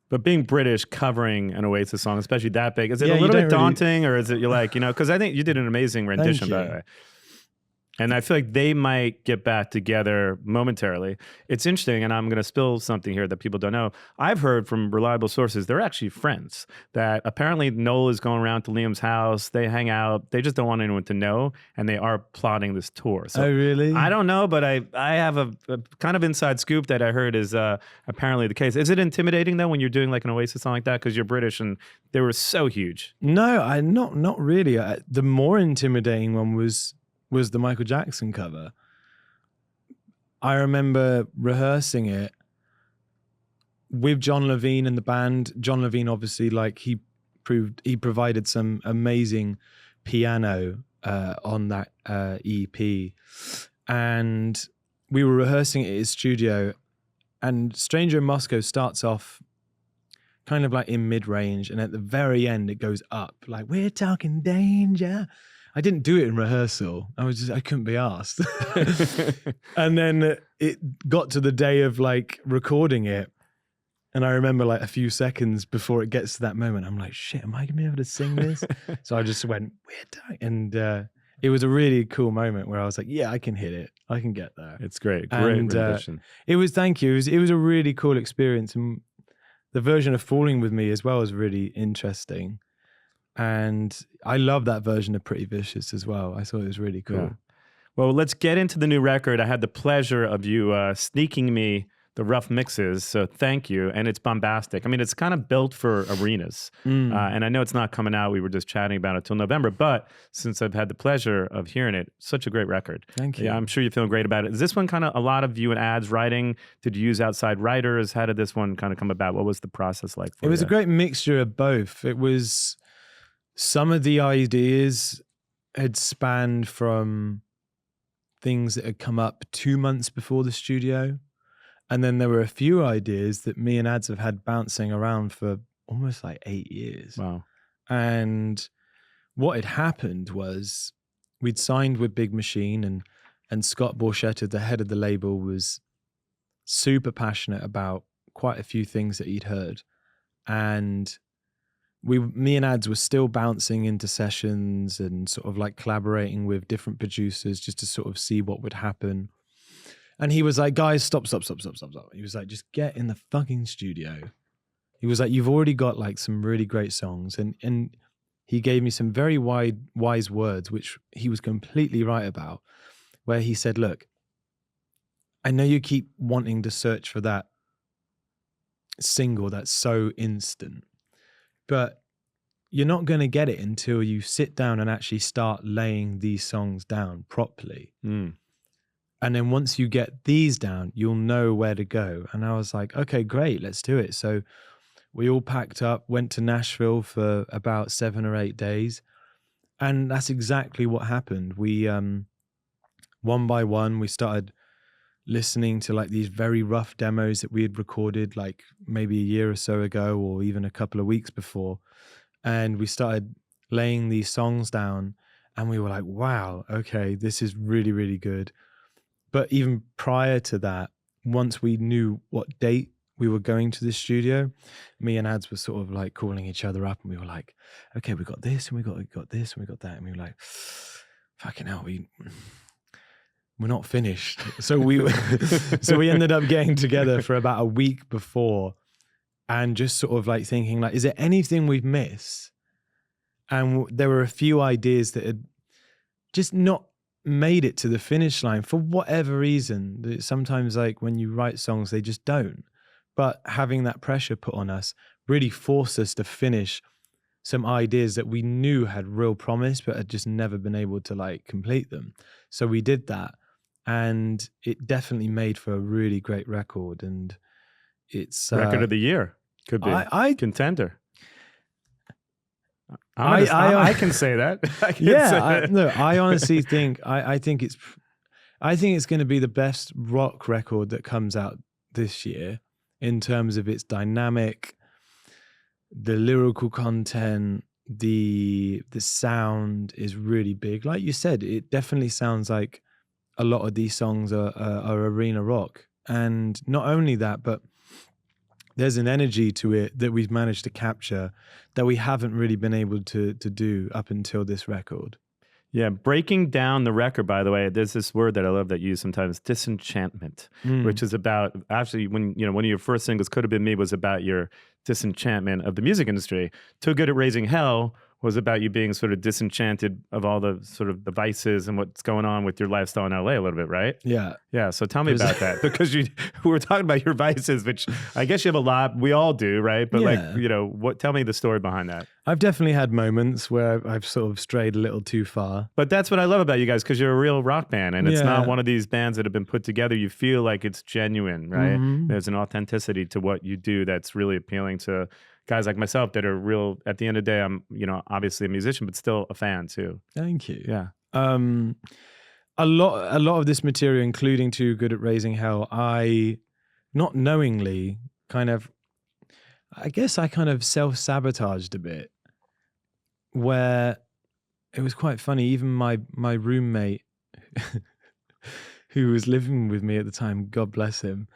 But being British, covering an Oasis song, especially that big, is it a little bit daunting, or is it you're like, you know, because I think you did an amazing rendition, by the way. And I feel like they might get back together momentarily. It's interesting, and I'm going to spill something here that people don't know. I've heard from reliable sources they're actually friends. That apparently Noel is going around to Liam's house. They hang out. They just don't want anyone to know, and they are plotting this tour. So oh, really? I don't know, but I have a kind of inside scoop that I heard is apparently the case. Is it intimidating though when you're doing like an Oasis song like that because you're British and they were so huge? No, not really. The more intimidating one was the Michael Jackson cover. I remember rehearsing it with John Levine and the band. John Levine, obviously, like he provided some amazing piano on that EP, and we were rehearsing it at his studio. And Stranger in Moscow starts off kind of like in mid-range, and at the very end it goes up like we're talking danger. I didn't do it in rehearsal. I couldn't be asked. And then it got to the day of like recording it, and I remember like a few seconds before it gets to that moment, I'm like, shit, am I gonna be able to sing this? So I just went we're talking, and it was a really cool moment where I was like, yeah, I can hit it. I can get there. It's great rendition. It was, thank you. It was a really cool experience, and the version of Falling With Me as well is really interesting. And I love that version of Pretty Vicious as well. I thought it was really cool. Yeah. Well, let's get into the new record. I had the pleasure of you sneaking me the rough mixes, so thank you. And it's bombastic. I mean, it's kind of built for arenas. And I know it's not coming out. We were just chatting about it till November. But since I've had the pleasure of hearing it, such a great record. Thank you. Yeah, I'm sure you're feeling great about it. Is this one kind of a lot of you and ads writing? Did you use outside writers? How did this one kind of come about? What was the process like for you? It was a great mixture of both. It was, some of the ideas had spanned from things that had come up 2 months before the studio. And then there were a few ideas that me and Ads have had bouncing around for almost like 8 years. Wow. And what had happened was we'd signed with Big Machine, and Scott Borchetta, the head of the label, was super passionate about quite a few things that he'd heard. And me and Ads were still bouncing into sessions and sort of like collaborating with different producers just to sort of see what would happen. And he was like, guys, stop. He was like, just get in the fucking studio. He was like, you've already got like some really great songs. And he gave me some very wise words, which he was completely right about, where he said, look, I know you keep wanting to search for that single that's so instant, but you're not going to get it until you sit down and actually start laying these songs down properly. And then once you get these down, you'll know where to go. And I was like, okay, great, let's do it. So we all packed up, went to Nashville for about 7 or 8 days. And that's exactly what happened. We, one by one, we started listening to like these very rough demos that we had recorded like maybe a year or so ago, or even a couple of weeks before. And we started laying these songs down, and we were like, wow, okay, this is really, really good. But even prior to that, once we knew what date we were going to the studio, me and Ads were sort of like calling each other up, and we were like, okay, we got this, and we got this, and we got that. And we were like, fucking hell, we're not finished. So we ended up getting together for about a week before, and just sort of like thinking like, is there anything we've missed? And there were a few ideas that had just not made it to the finish line for whatever reason. Sometimes like when you write songs, they just don't. But having that pressure put on us really forced us to finish some ideas that we knew had real promise, but had just never been able to like complete them. So we did that, and it definitely made for a really great record. And it's record of the year could be contender. I can say that. I honestly think I think it's going to be the best rock record that comes out this year in terms of its dynamic, the lyrical content, the sound is really big. Like you said, it definitely sounds like a lot of these songs are arena rock. And not only that, but there's an energy to it that we've managed to capture that we haven't really been able to do up until this record. Yeah, breaking down the record, by the way, there's this word that I love that you use sometimes, disenchantment, which is about, actually, when, one of your first singles, Could Have Been Me, was about your disenchantment of the music industry. Too Good at Raising Hell was about you being sort of disenchanted of all the sort of the vices and what's going on with your lifestyle in LA a little bit, right? Yeah. Yeah. So tell me about that, because we were talking about your vices, which I guess you have a lot. We all do, right? But tell me the story behind that. I've definitely had moments where I've sort of strayed a little too far. But that's what I love about you guys, because you're a real rock band, and it's not one of these bands that have been put together. You feel like it's genuine, right? There's an authenticity to what you do that's really appealing to guys like myself that are real. At the end of the day, I'm, obviously a musician, but still a fan too. Thank you. Yeah. A lot of this material, including Too Good at Raising Hell, I not knowingly I guess I kind of self-sabotaged a bit, where it was quite funny. Even my roommate who was living with me at the time, God bless him,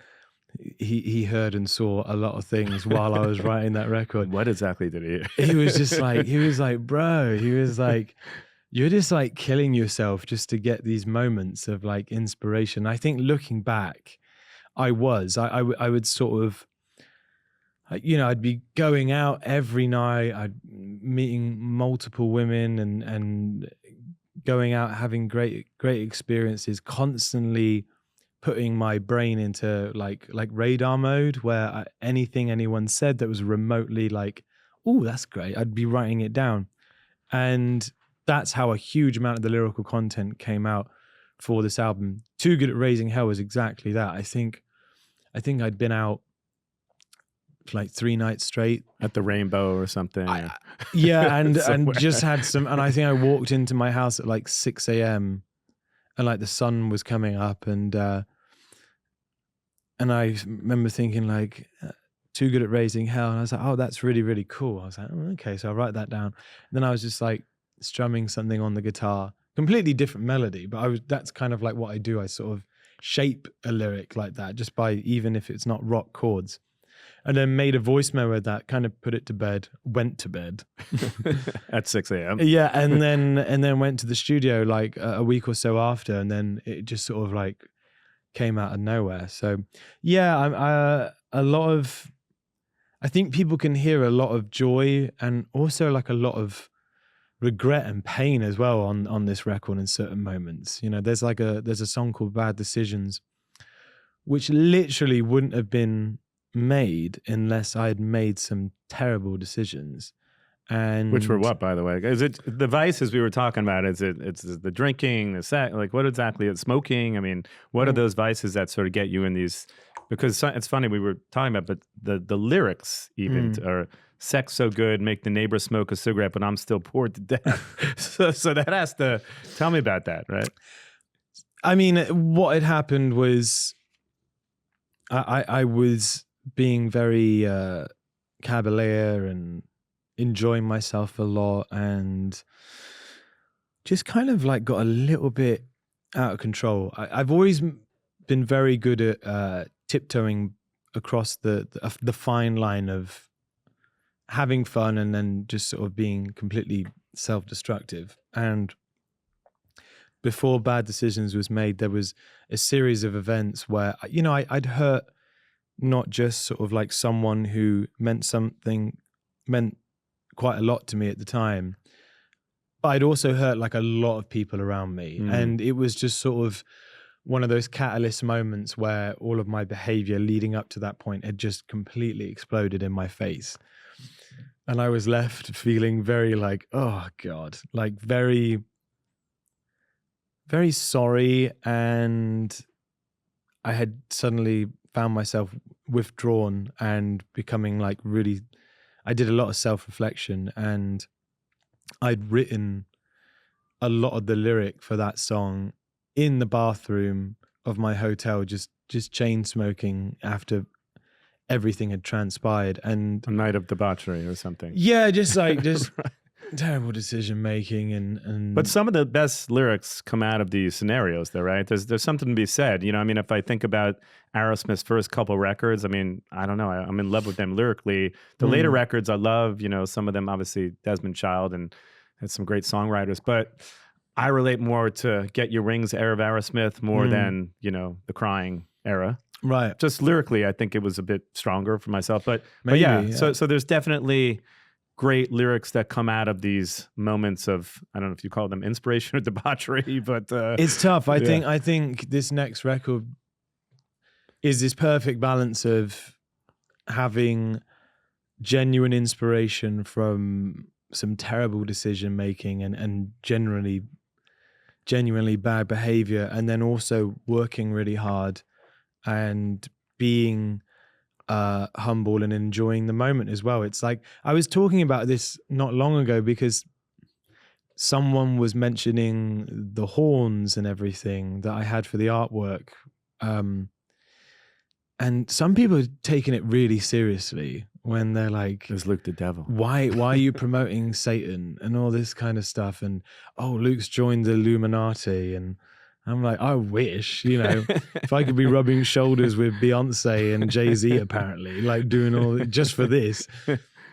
he heard and saw a lot of things while I was writing that record. What exactly did he hear? He was like, bro, you're just like killing yourself just to get these moments of like inspiration. I think looking back, I would sort of, I'd be going out every night, I'd meeting multiple women and going out, having great experiences, constantly putting my brain into like radar mode, where anything anyone said that was remotely like, oh, that's great, I'd be writing it down. And that's how a huge amount of the lyrical content came out for this album. Too Good at Raising Hell was exactly that. I think I'd been out for like 3 nights straight at the Rainbow or something. and just had some, and I think I walked into my house at like 6 a.m. and like the sun was coming up, and I remember thinking like, Too Good at Raising Hell, and I was like, oh, that's really, really cool. I was like, oh, okay, so I'll write that down. And then I was just like strumming something on the guitar, completely different melody, but that's kind of like what I do. I sort of shape a lyric like that, just by, even if it's not rock chords. And then made a voice memo that kind of put it to bed, went to bed. At 6 a.m. Yeah, and then went to the studio like a week or so after, and then it just sort of like came out of nowhere. So yeah, I think people can hear a lot of joy and also like a lot of regret and pain as well on this record in certain moments. There's a song called Bad Decisions, which literally wouldn't have been made unless I had made some terrible decisions. And which were what, by the way? Is it the vices we were talking about? It's the drinking, the sex, like what exactly? It's smoking. I mean, what are those vices that sort of get you in these? Because it's funny, we were talking about, but the lyrics even are sex so good, make the neighbor smoke a cigarette, but I'm still bored to death. so that has to tell me about that, right? I mean, what had happened was I was being very cavalier and enjoying myself a lot, and just kind of like got a little bit out of control. I've always been very good at tiptoeing across the fine line of having fun and then just sort of being completely self-destructive. And before Bad Decisions was made, there was a series of events where, I'd hurt not just sort of like someone who meant quite a lot to me at the time, but I'd also hurt like a lot of people around me. And it was just sort of one of those catalyst moments where all of my behavior leading up to that point had just completely exploded in my face. And I was left feeling very like, oh God, like very, very sorry. And I had suddenly found myself withdrawn and becoming like really, I did a lot of self-reflection, and I'd written a lot of the lyric for that song in the bathroom of my hotel, just chain smoking after everything had transpired. And a night of debauchery or something. Yeah, just terrible decision making and but some of the best lyrics come out of these scenarios though, right? There's something to be said. I mean, if I think about Aerosmith's first couple records, I mean, I don't know, I'm in love with them lyrically. The later records I love, some of them obviously Desmond Child and had some great songwriters, but I relate more to Get Your Wings era of Aerosmith more than, you know, the Crying era. Right. Just lyrically, I think it was a bit stronger for myself. But yeah. So there's definitely great lyrics that come out of these moments of, I don't know if you call them inspiration or debauchery, but it's tough. I think this next record is this perfect balance of having genuine inspiration from some terrible decision making and genuinely bad behavior, and then also working really hard and being humble and enjoying the moment as well. It's like, I was talking about this not long ago because someone was mentioning the horns and everything that I had for the artwork. And some people are taking it really seriously when they're like, "Is Luke the devil? Why are you promoting Satan and all this kind of stuff?" And, "Oh, Luke's joined the Illuminati." And I'm like, I wish, you know, if I could be rubbing shoulders with Beyoncé and Jay-Z, apparently, like doing all just for this,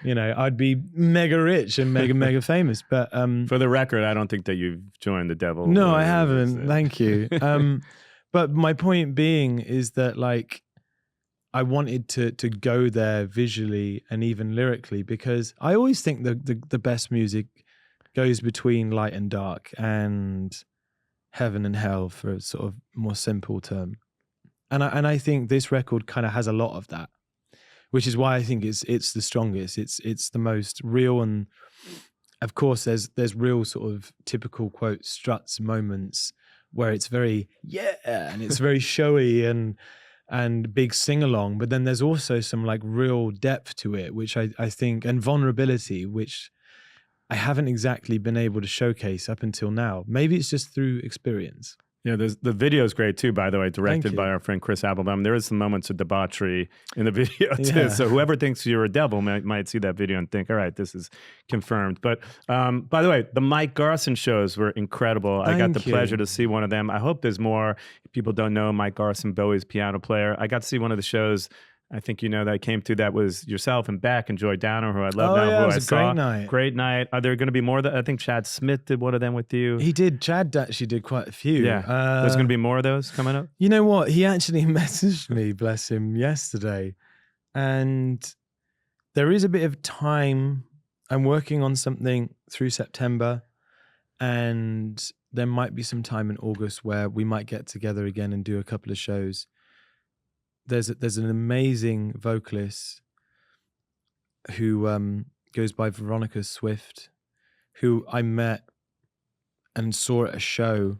you know, I'd be mega rich and mega famous. But for the record, I don't think that you've joined the devil. No, I haven't. Thank you. But my point being is that, like, I wanted to go there visually and even lyrically, because I always think the best music goes between light and dark and heaven and hell, for a sort of more simple term. And I think this record kind of has a lot of that, which is why I think it's the strongest. It's the most real, and of course there's real sort of typical quote Struts moments where it's very and it's very showy and big sing-along, but then there's also some like real depth to it, which I think, and vulnerability, which I haven't exactly been able to showcase up until now. Maybe it's just through experience. Yeah, the video is great too, by the way, directed by our friend Chris Applebaum. There is some moments of debauchery in the video too. Yeah. So whoever thinks you're a devil might see that video and think, all right, this is confirmed. But by the way, the Mike Garçon shows were incredible. I got the pleasure to see one of them. I hope there's more. If people don't know Mike Garçon, Bowie's piano player. I got to see one of the shows. I think you know that I came to, that was yourself and Beck and Joy Downer, who I love now. Yeah, it was a great night. Great night. Are there going to be more? I think Chad Smith did one of them with you. He did. Chad actually did quite a few. Yeah. There's going to be more of those coming up? You know what? He actually messaged me, bless him, yesterday. And there is a bit of time. I'm working on something through September. And there might be some time in August where we might get together again and do a couple of shows. There's an amazing vocalist who goes by Veronica Swift, who I met and saw at a show,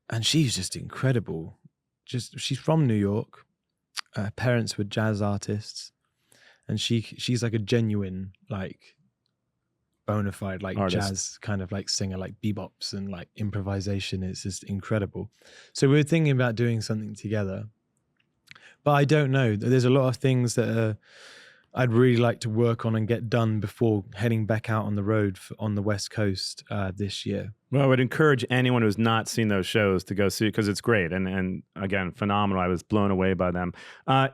and she's just incredible. She's from New York. Her parents were jazz artists, and she's like a genuine, like, bona fide, like artist. Jazz kind of like singer, like bebops and like improvisation. It's just incredible. So we were thinking about doing something together. But I don't know. There's a lot of things that I'd really like to work on and get done before heading back out on the road on the West Coast this year. Well, I would encourage anyone who's not seen those shows to go see it, because it's great. And again, phenomenal. I was blown away by them.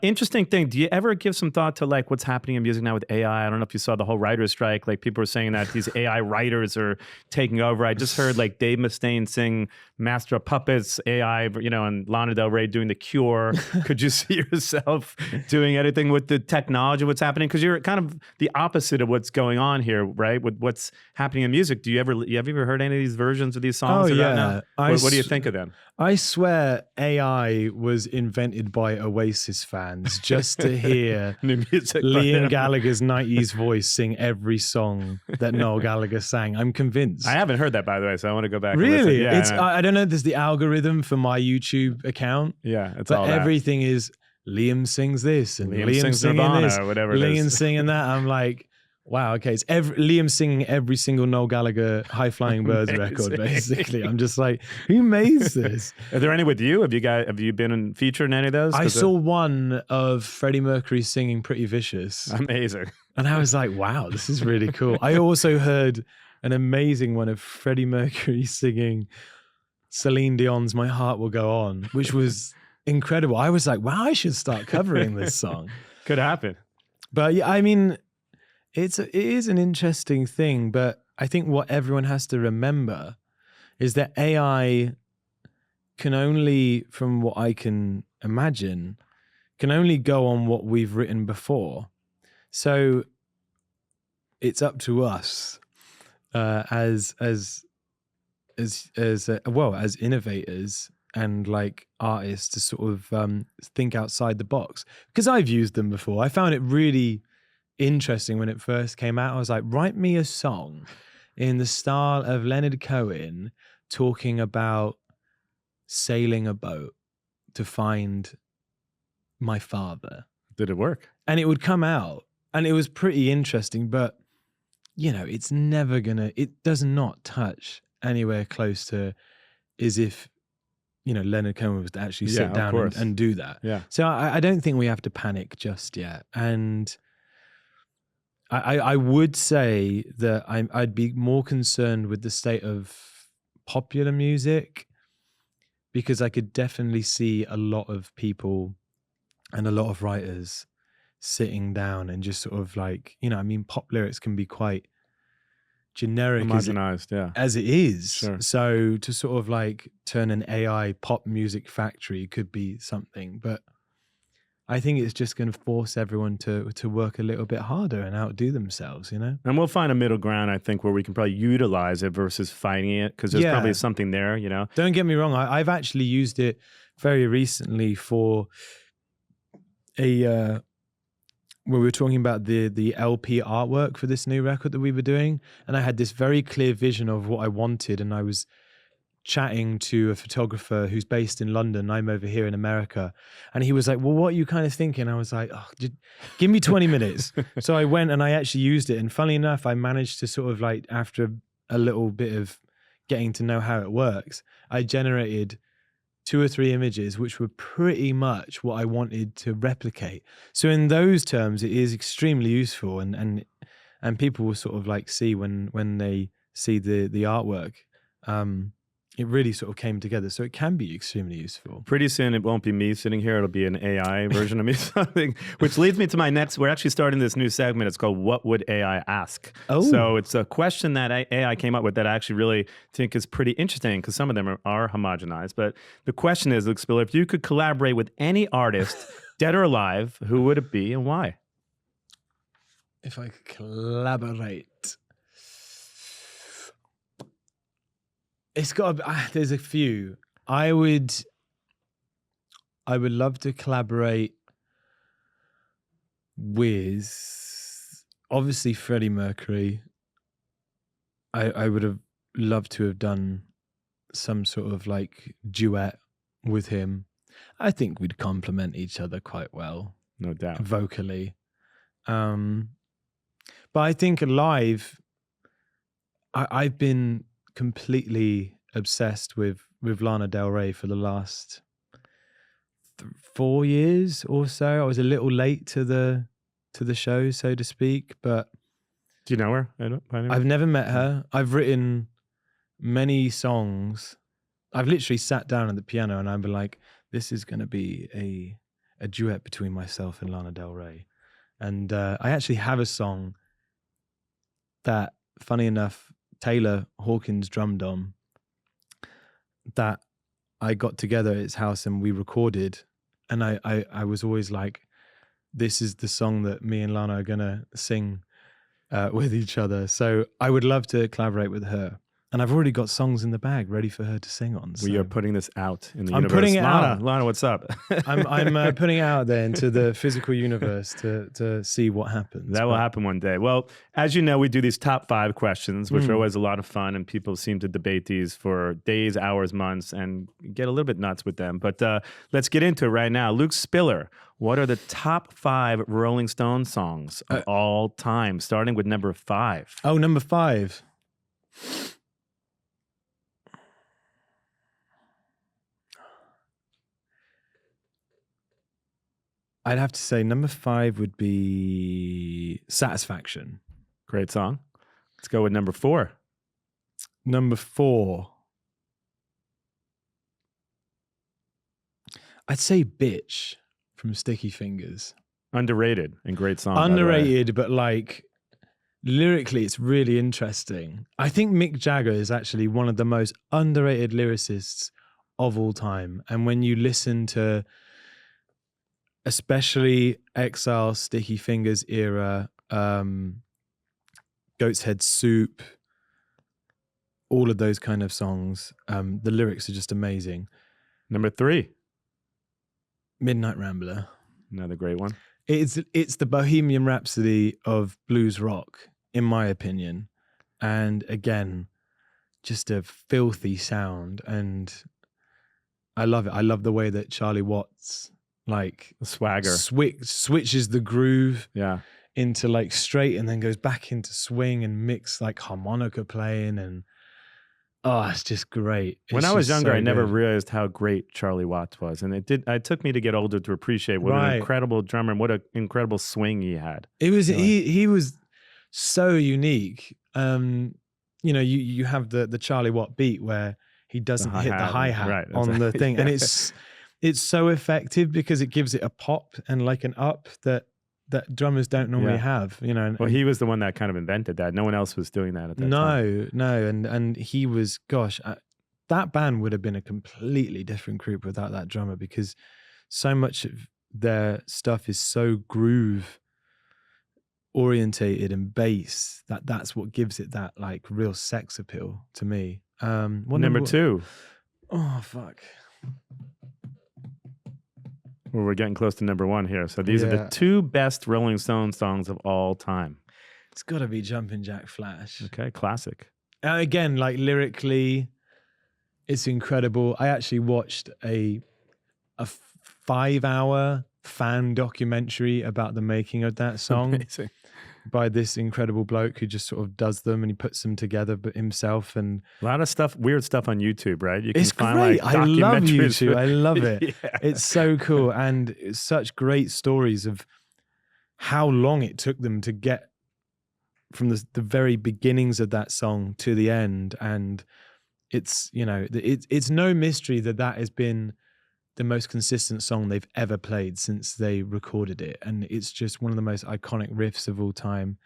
Interesting thing. Do you ever give some thought to like what's happening in music now with AI? I don't know if you saw the whole writer's strike. Like people are saying that these AI writers are taking over. I just heard like Dave Mustaine sing Master of Puppets, AI, you know, and Lana Del Rey doing The Cure. Could you see yourself doing anything with the technology, what's happening? Because you're kind of the opposite of what's going on here, right? With what's happening in music. You have you ever heard any of these versions of these songs? Oh, yeah. What do you think of them? I swear AI was invented by Oasis fans just to hear new music Liam Gallagher's 90s voice sing every song that Noel Gallagher sang. I'm convinced. I haven't heard that, by the way, so I want to go back really? and listen. Yeah, I don't know if there's the algorithm for my YouTube account. Yeah, it's but all that. Everything is Liam sings this and Liam sings singing Nirvana, this, or whatever Liam singing that. I'm like, wow, okay, it's Liam singing every single Noel Gallagher High Flying Birds record, basically. I'm just like, who made this? Are there any with you? Have you been featured in any of those? I saw one of Freddie Mercury singing Pretty Vicious. Amazing. And I was like, wow, this is really cool. I also heard an amazing one of Freddie Mercury singing Celine Dion's My Heart Will Go On, which was incredible. I was like, wow, I should start covering this song. Could happen. But yeah, I mean, it is an interesting thing, but I think what everyone has to remember is that AI can only, from what I can imagine, can only go on what we've written before. So it's up to us as innovators and like artists to sort of think outside the box, because I've used them before. I found it really interesting when it first came out. I was like, write me a song in the style of Leonard Cohen talking about sailing a boat to find my father. Did it work? And it would come out, and it was pretty interesting, but it's never it does not touch anywhere close to as if Leonard Cohen was to actually sit down and do that. Yeah. So I don't think we have to panic just yet. And I would say that I'd be more concerned with the state of popular music, because I could definitely see a lot of people and a lot of writers sitting down and just sort of like, pop lyrics can be quite generic homogenized, as it is. Sure. So to sort of like turn an AI pop music factory could be something, but I think it's just going to force everyone to work a little bit harder and outdo themselves, And we'll find a middle ground, I think, where we can probably utilize it versus fighting it, because there's probably something there, Don't get me wrong. I've actually used it very recently for we were talking about the LP artwork for this new record that we were doing, and I had this very clear vision of what I wanted, and I was chatting to a photographer who's based in London. I'm over here in America, and he was like, well, what are you kind of thinking? I was like, give me 20 minutes. So I went and I actually used it, and funnily enough, I managed to sort of like, after a little bit of getting to know how it works, I generated 2 or 3 images which were pretty much what I wanted to replicate. So in those terms, it is extremely useful, and people will sort of like see when they see the artwork. It really sort of came together. So it can be extremely useful. Pretty soon, it won't be me sitting here. It'll be an AI version of me, something, which leads me to my next. We're actually starting this new segment. It's called What Would AI Ask? Oh. So it's a question that AI came up with that I actually really think is pretty interesting, because some of them are homogenized. But the question is, look, Spiller, if you could collaborate with any artist, dead or alive, who would it be and why? If I could collaborate... It's got. There's a few. I would love to collaborate with, obviously, Freddie Mercury. I would have loved to have done some sort of like duet with him. I think we'd complement each other quite well. No doubt. Vocally. But I think live, I've been completely obsessed with Lana Del Rey for the last 4 years or so. I was a little late to the show, so to speak, but do you know her? I've never met her. I've written many songs. I've literally sat down at the piano and I've been like, this is going to be a duet between myself and Lana Del Rey. And I actually have a song that, funny enough, Taylor Hawkins drummed on, that I got together at his house and we recorded. And I was always like, this is the song that me and Lana are going to sing with each other. So I would love to collaborate with her. And I've already got songs in the bag ready for her to sing on. So. We are putting this out in the I'm universe. putting it out. Lana, what's up? I'm putting it out there into the physical universe to see what happens. That will happen one day. Well, as you know, we do these top 5 questions, which are always a lot of fun, and people seem to debate these for days, hours, months, and get a little bit nuts with them. But let's get into it right now. Luke Spiller, what are the top 5 Rolling Stone songs of all time, starting with number 5? Oh, number 5. I'd have to say number 5 would be Satisfaction. Great song. Let's go with number 4. Number 4. I'd say Bitch from Sticky Fingers. Underrated and great song. Underrated, but like lyrically, it's really interesting. I think Mick Jagger is actually one of the most underrated lyricists of all time. And when you listen to especially Exile, Sticky Fingers era, Goat's Head Soup, all of those kind of songs, the lyrics are just amazing. Number 3. Midnight Rambler. Another great one. It's the Bohemian Rhapsody of blues rock, in my opinion. And again, just a filthy sound. And I love it. I love the way that Charlie Watts, like, the swagger, switches the groove into like straight and then goes back into swing and mix like harmonica playing, and it's just great. When I was younger, I never realized how great Charlie Watts was, and it took me to get older to appreciate what an incredible drummer and what an incredible swing he had. It was he was so unique. You have the Charlie Watt beat where he doesn't hit the hi-hat on the thing, and it's so effective because it gives it a pop and like an up that drummers don't normally have, Well, he was the one that kind of invented that. No one else was doing that at that time. No, and he was, that band would have been a completely different group without that drummer, because so much of their stuff is so groove orientated and bass that's what gives it that like real sex appeal to me. Number 2. Oh, fuck. Well, we're getting close to number 1 here. So these are the 2 best Rolling Stones songs of all time. It's got to be Jumpin' Jack Flash. Okay, classic. Again, like lyrically, it's incredible. I actually watched a 5-hour fan documentary about the making of that song. Amazing. By this incredible bloke who just sort of does them and he puts them together but himself, and a lot of stuff, weird stuff on YouTube, right? You can it's find great. Like I love YouTube. I love it. Yeah. It's so cool, and it's such great stories of how long it took them to get from the very beginnings of that song to the end. And it's it's no mystery that has been the most consistent song they've ever played since they recorded it. And it's just one of the most iconic riffs of all time.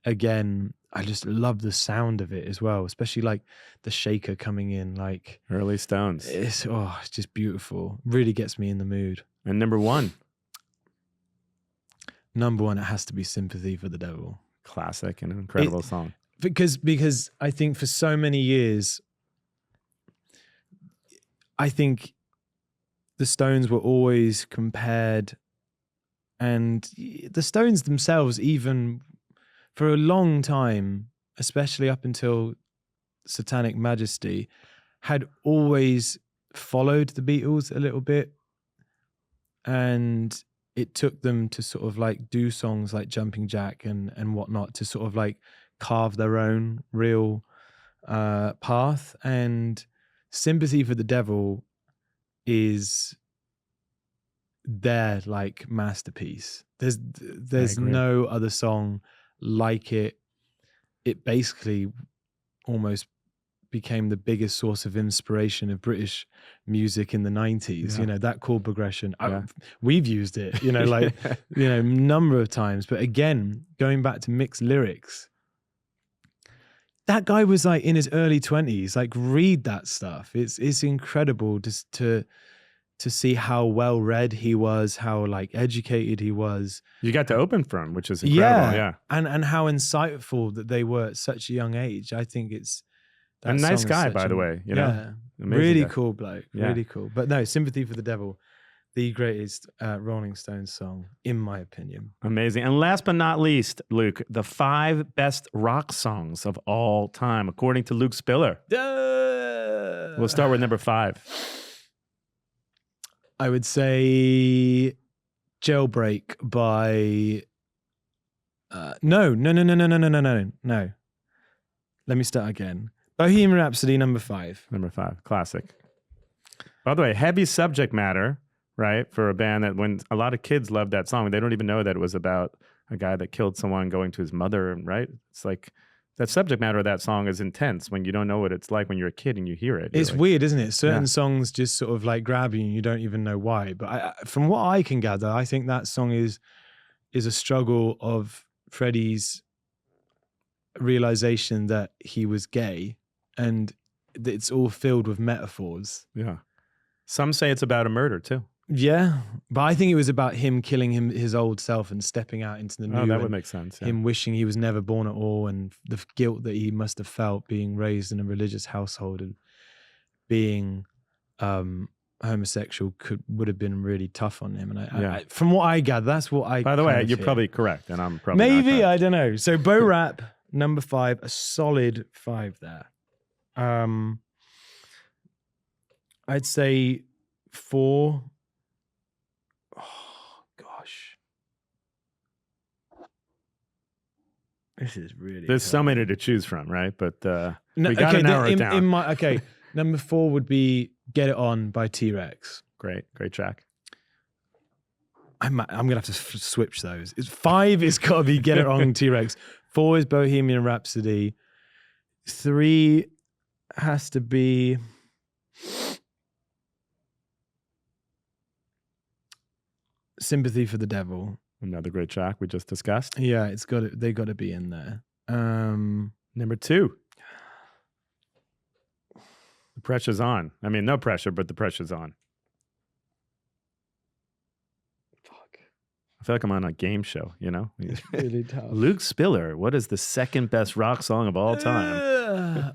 Again, I just love the sound of it as well, especially like the shaker coming in, like early Stones. It's just beautiful. Really gets me in the mood. And number 1. Number 1, it has to be Sympathy for the Devil. Classic and an incredible song. Because I think for so many years, I think the Stones were always compared, and the Stones themselves, even for a long time, especially up until Satanic Majesty, had always followed the Beatles a little bit. And it took them to sort of like do songs like Jumping Jack and whatnot to sort of like carve their own real path. And Sympathy for the Devil is their like masterpiece. There's no other song like it. It basically almost became the biggest source of inspiration of British music in the 90s. That chord progression, we've used it, number of times. But again, going back to Mick's lyrics, that guy was like in his early 20s. Like, read that stuff. It's incredible just to see how well read he was, how like educated he was. You got to open for him, which is incredible. Yeah. And how insightful that they were at such a young age. I think it's a nice guy, by the way. Really cool bloke. Yeah. Really cool. But no, Sympathy for the Devil, the greatest Rolling Stones song, in my opinion. Amazing. And last but not least, Luke, the 5 best rock songs of all time, according to Luke Spiller. We'll start with number 5. I would say Jailbreak by... No. Let me start again. Bohemian Rhapsody, number 5. Number 5, classic. By the way, heavy subject matter, right? For a band that, when a lot of kids love that song, they don't even know that it was about a guy that killed someone going to his mother, right? It's like, that subject matter of that song is intense when you don't know what it's like when you're a kid and you hear it. It's like, weird, isn't it? Certain songs just sort of like grab you and you don't even know why. But from what I can gather, I think that song is a struggle of Freddie's realization that he was gay, and it's all filled with metaphors. Yeah. Some say it's about a murder too. Yeah, but I think it was about him killing his old self and stepping out into the new. Oh, that would make sense. Yeah. Him wishing he was never born at all, and the guilt that he must have felt being raised in a religious household and being homosexual would have been really tough on him. And I, from what I gather, that's what I. By the way, you're probably correct, and I'm probably maybe not correct. I don't know. So Bo Rap number 5, a solid 5 there. I'd say 4. Oh gosh, this is really. There's tough. so many to choose from, right? But we got to narrow it down. Number 4 would be "Get It On" by T-Rex. Great track. I'm gonna have to switch those. 5 is got to be "Get It On" T-Rex. 4 is Bohemian Rhapsody. 3 has to be. Sympathy for the Devil. Another great track we just discussed. Yeah, they got to be in there. Number 2. The pressure's on. I mean, no pressure, but the pressure's on. Fuck. I feel like I'm on a game show, you know? It's really tough. Luke Spiller, what is the second best rock song of all time?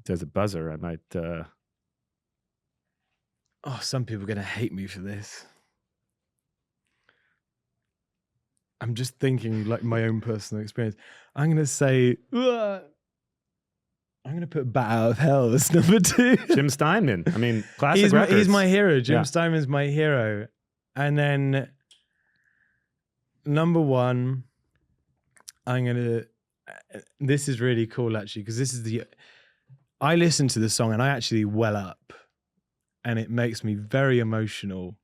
There's a buzzer. I might... Oh, some people are going to hate me for this. I'm just thinking like my own personal experience. I'm going to say, I'm going to put Bat Out of Hell as number 2. Jim Steinman. I mean, classic records. He's my hero. Jim Steinman's my hero. And then number 1, I'm going to, this is really cool actually, because this is I listen to the song and I actually well up. And it makes me very emotional.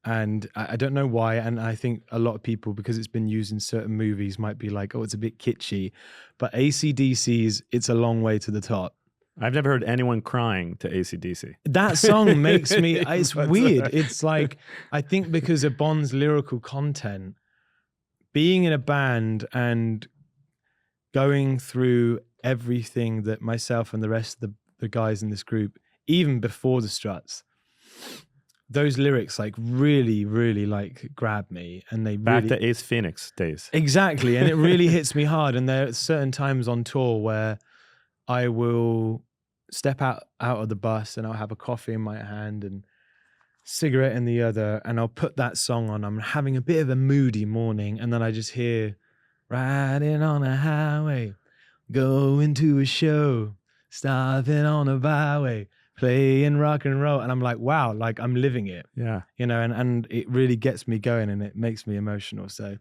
And I don't know why. And I think a lot of people, because it's been used in certain movies, might be like, oh, it's a bit kitschy. But AC/DC's It's a Long Way to the Top. I've never heard anyone crying to AC/DC. That song makes me, it's weird. It's like, I think because of Bond's lyrical content, being in a band and going through everything that myself and the rest of the guys in this group, even before the Struts, those lyrics like really, really like grab me, and they back really, to Ace Phoneix days. Exactly, and it really hits me hard. And there are certain times on tour where I will step out of the bus and I'll have a coffee in my hand and cigarette in the other, and I'll put that song on. I'm having a bit of a moody morning, and then I just hear riding on a highway, going to a show, stopping on a byway, playing rock and roll, and I'm like, wow, like I'm living it. Yeah. You know, and it really gets me going and it makes me emotional. So,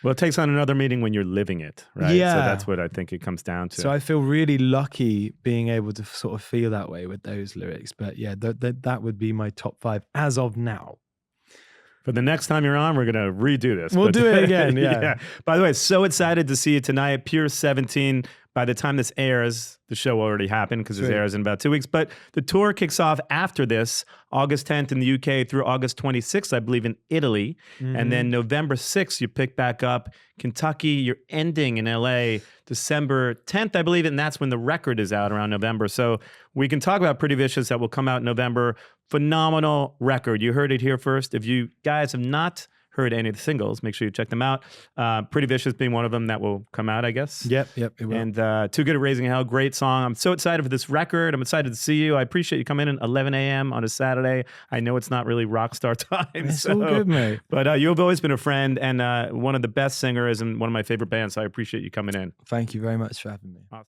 well, it takes on another meaning when you're living it, right? Yeah. So that's what I think it comes down to. So I feel really lucky being able to sort of feel that way with those lyrics. But yeah, that would be my top 5 as of now. For the next time you're on, we're going to redo this. We'll do it again, yeah. By the way, so excited to see you tonight. Pure 17. By the time this airs, the show already happened because it airs in about 2 weeks. But the tour kicks off after this, August 10th in the UK through August 26th, I believe, in Italy. Mm-hmm. And then November 6th, you pick back up Kentucky. You're ending in LA December 10th, I believe. And that's when the record is out around November. So we can talk about Pretty Vicious that will come out in November. Phenomenal record. You heard it here first. If you guys have not heard any of the singles, make sure you check them out. Pretty Vicious being one of them that will come out, I guess. Yep, it will. And Too Good at Raising Hell, great song. I'm so excited for this record. I'm excited to see you. I appreciate you coming in at 11 a.m. on a Saturday. I know it's not really rock star time. It's all good, mate. But you've always been a friend and one of the best singers and one of my favorite bands, so I appreciate you coming in. Thank you very much for having me. Awesome.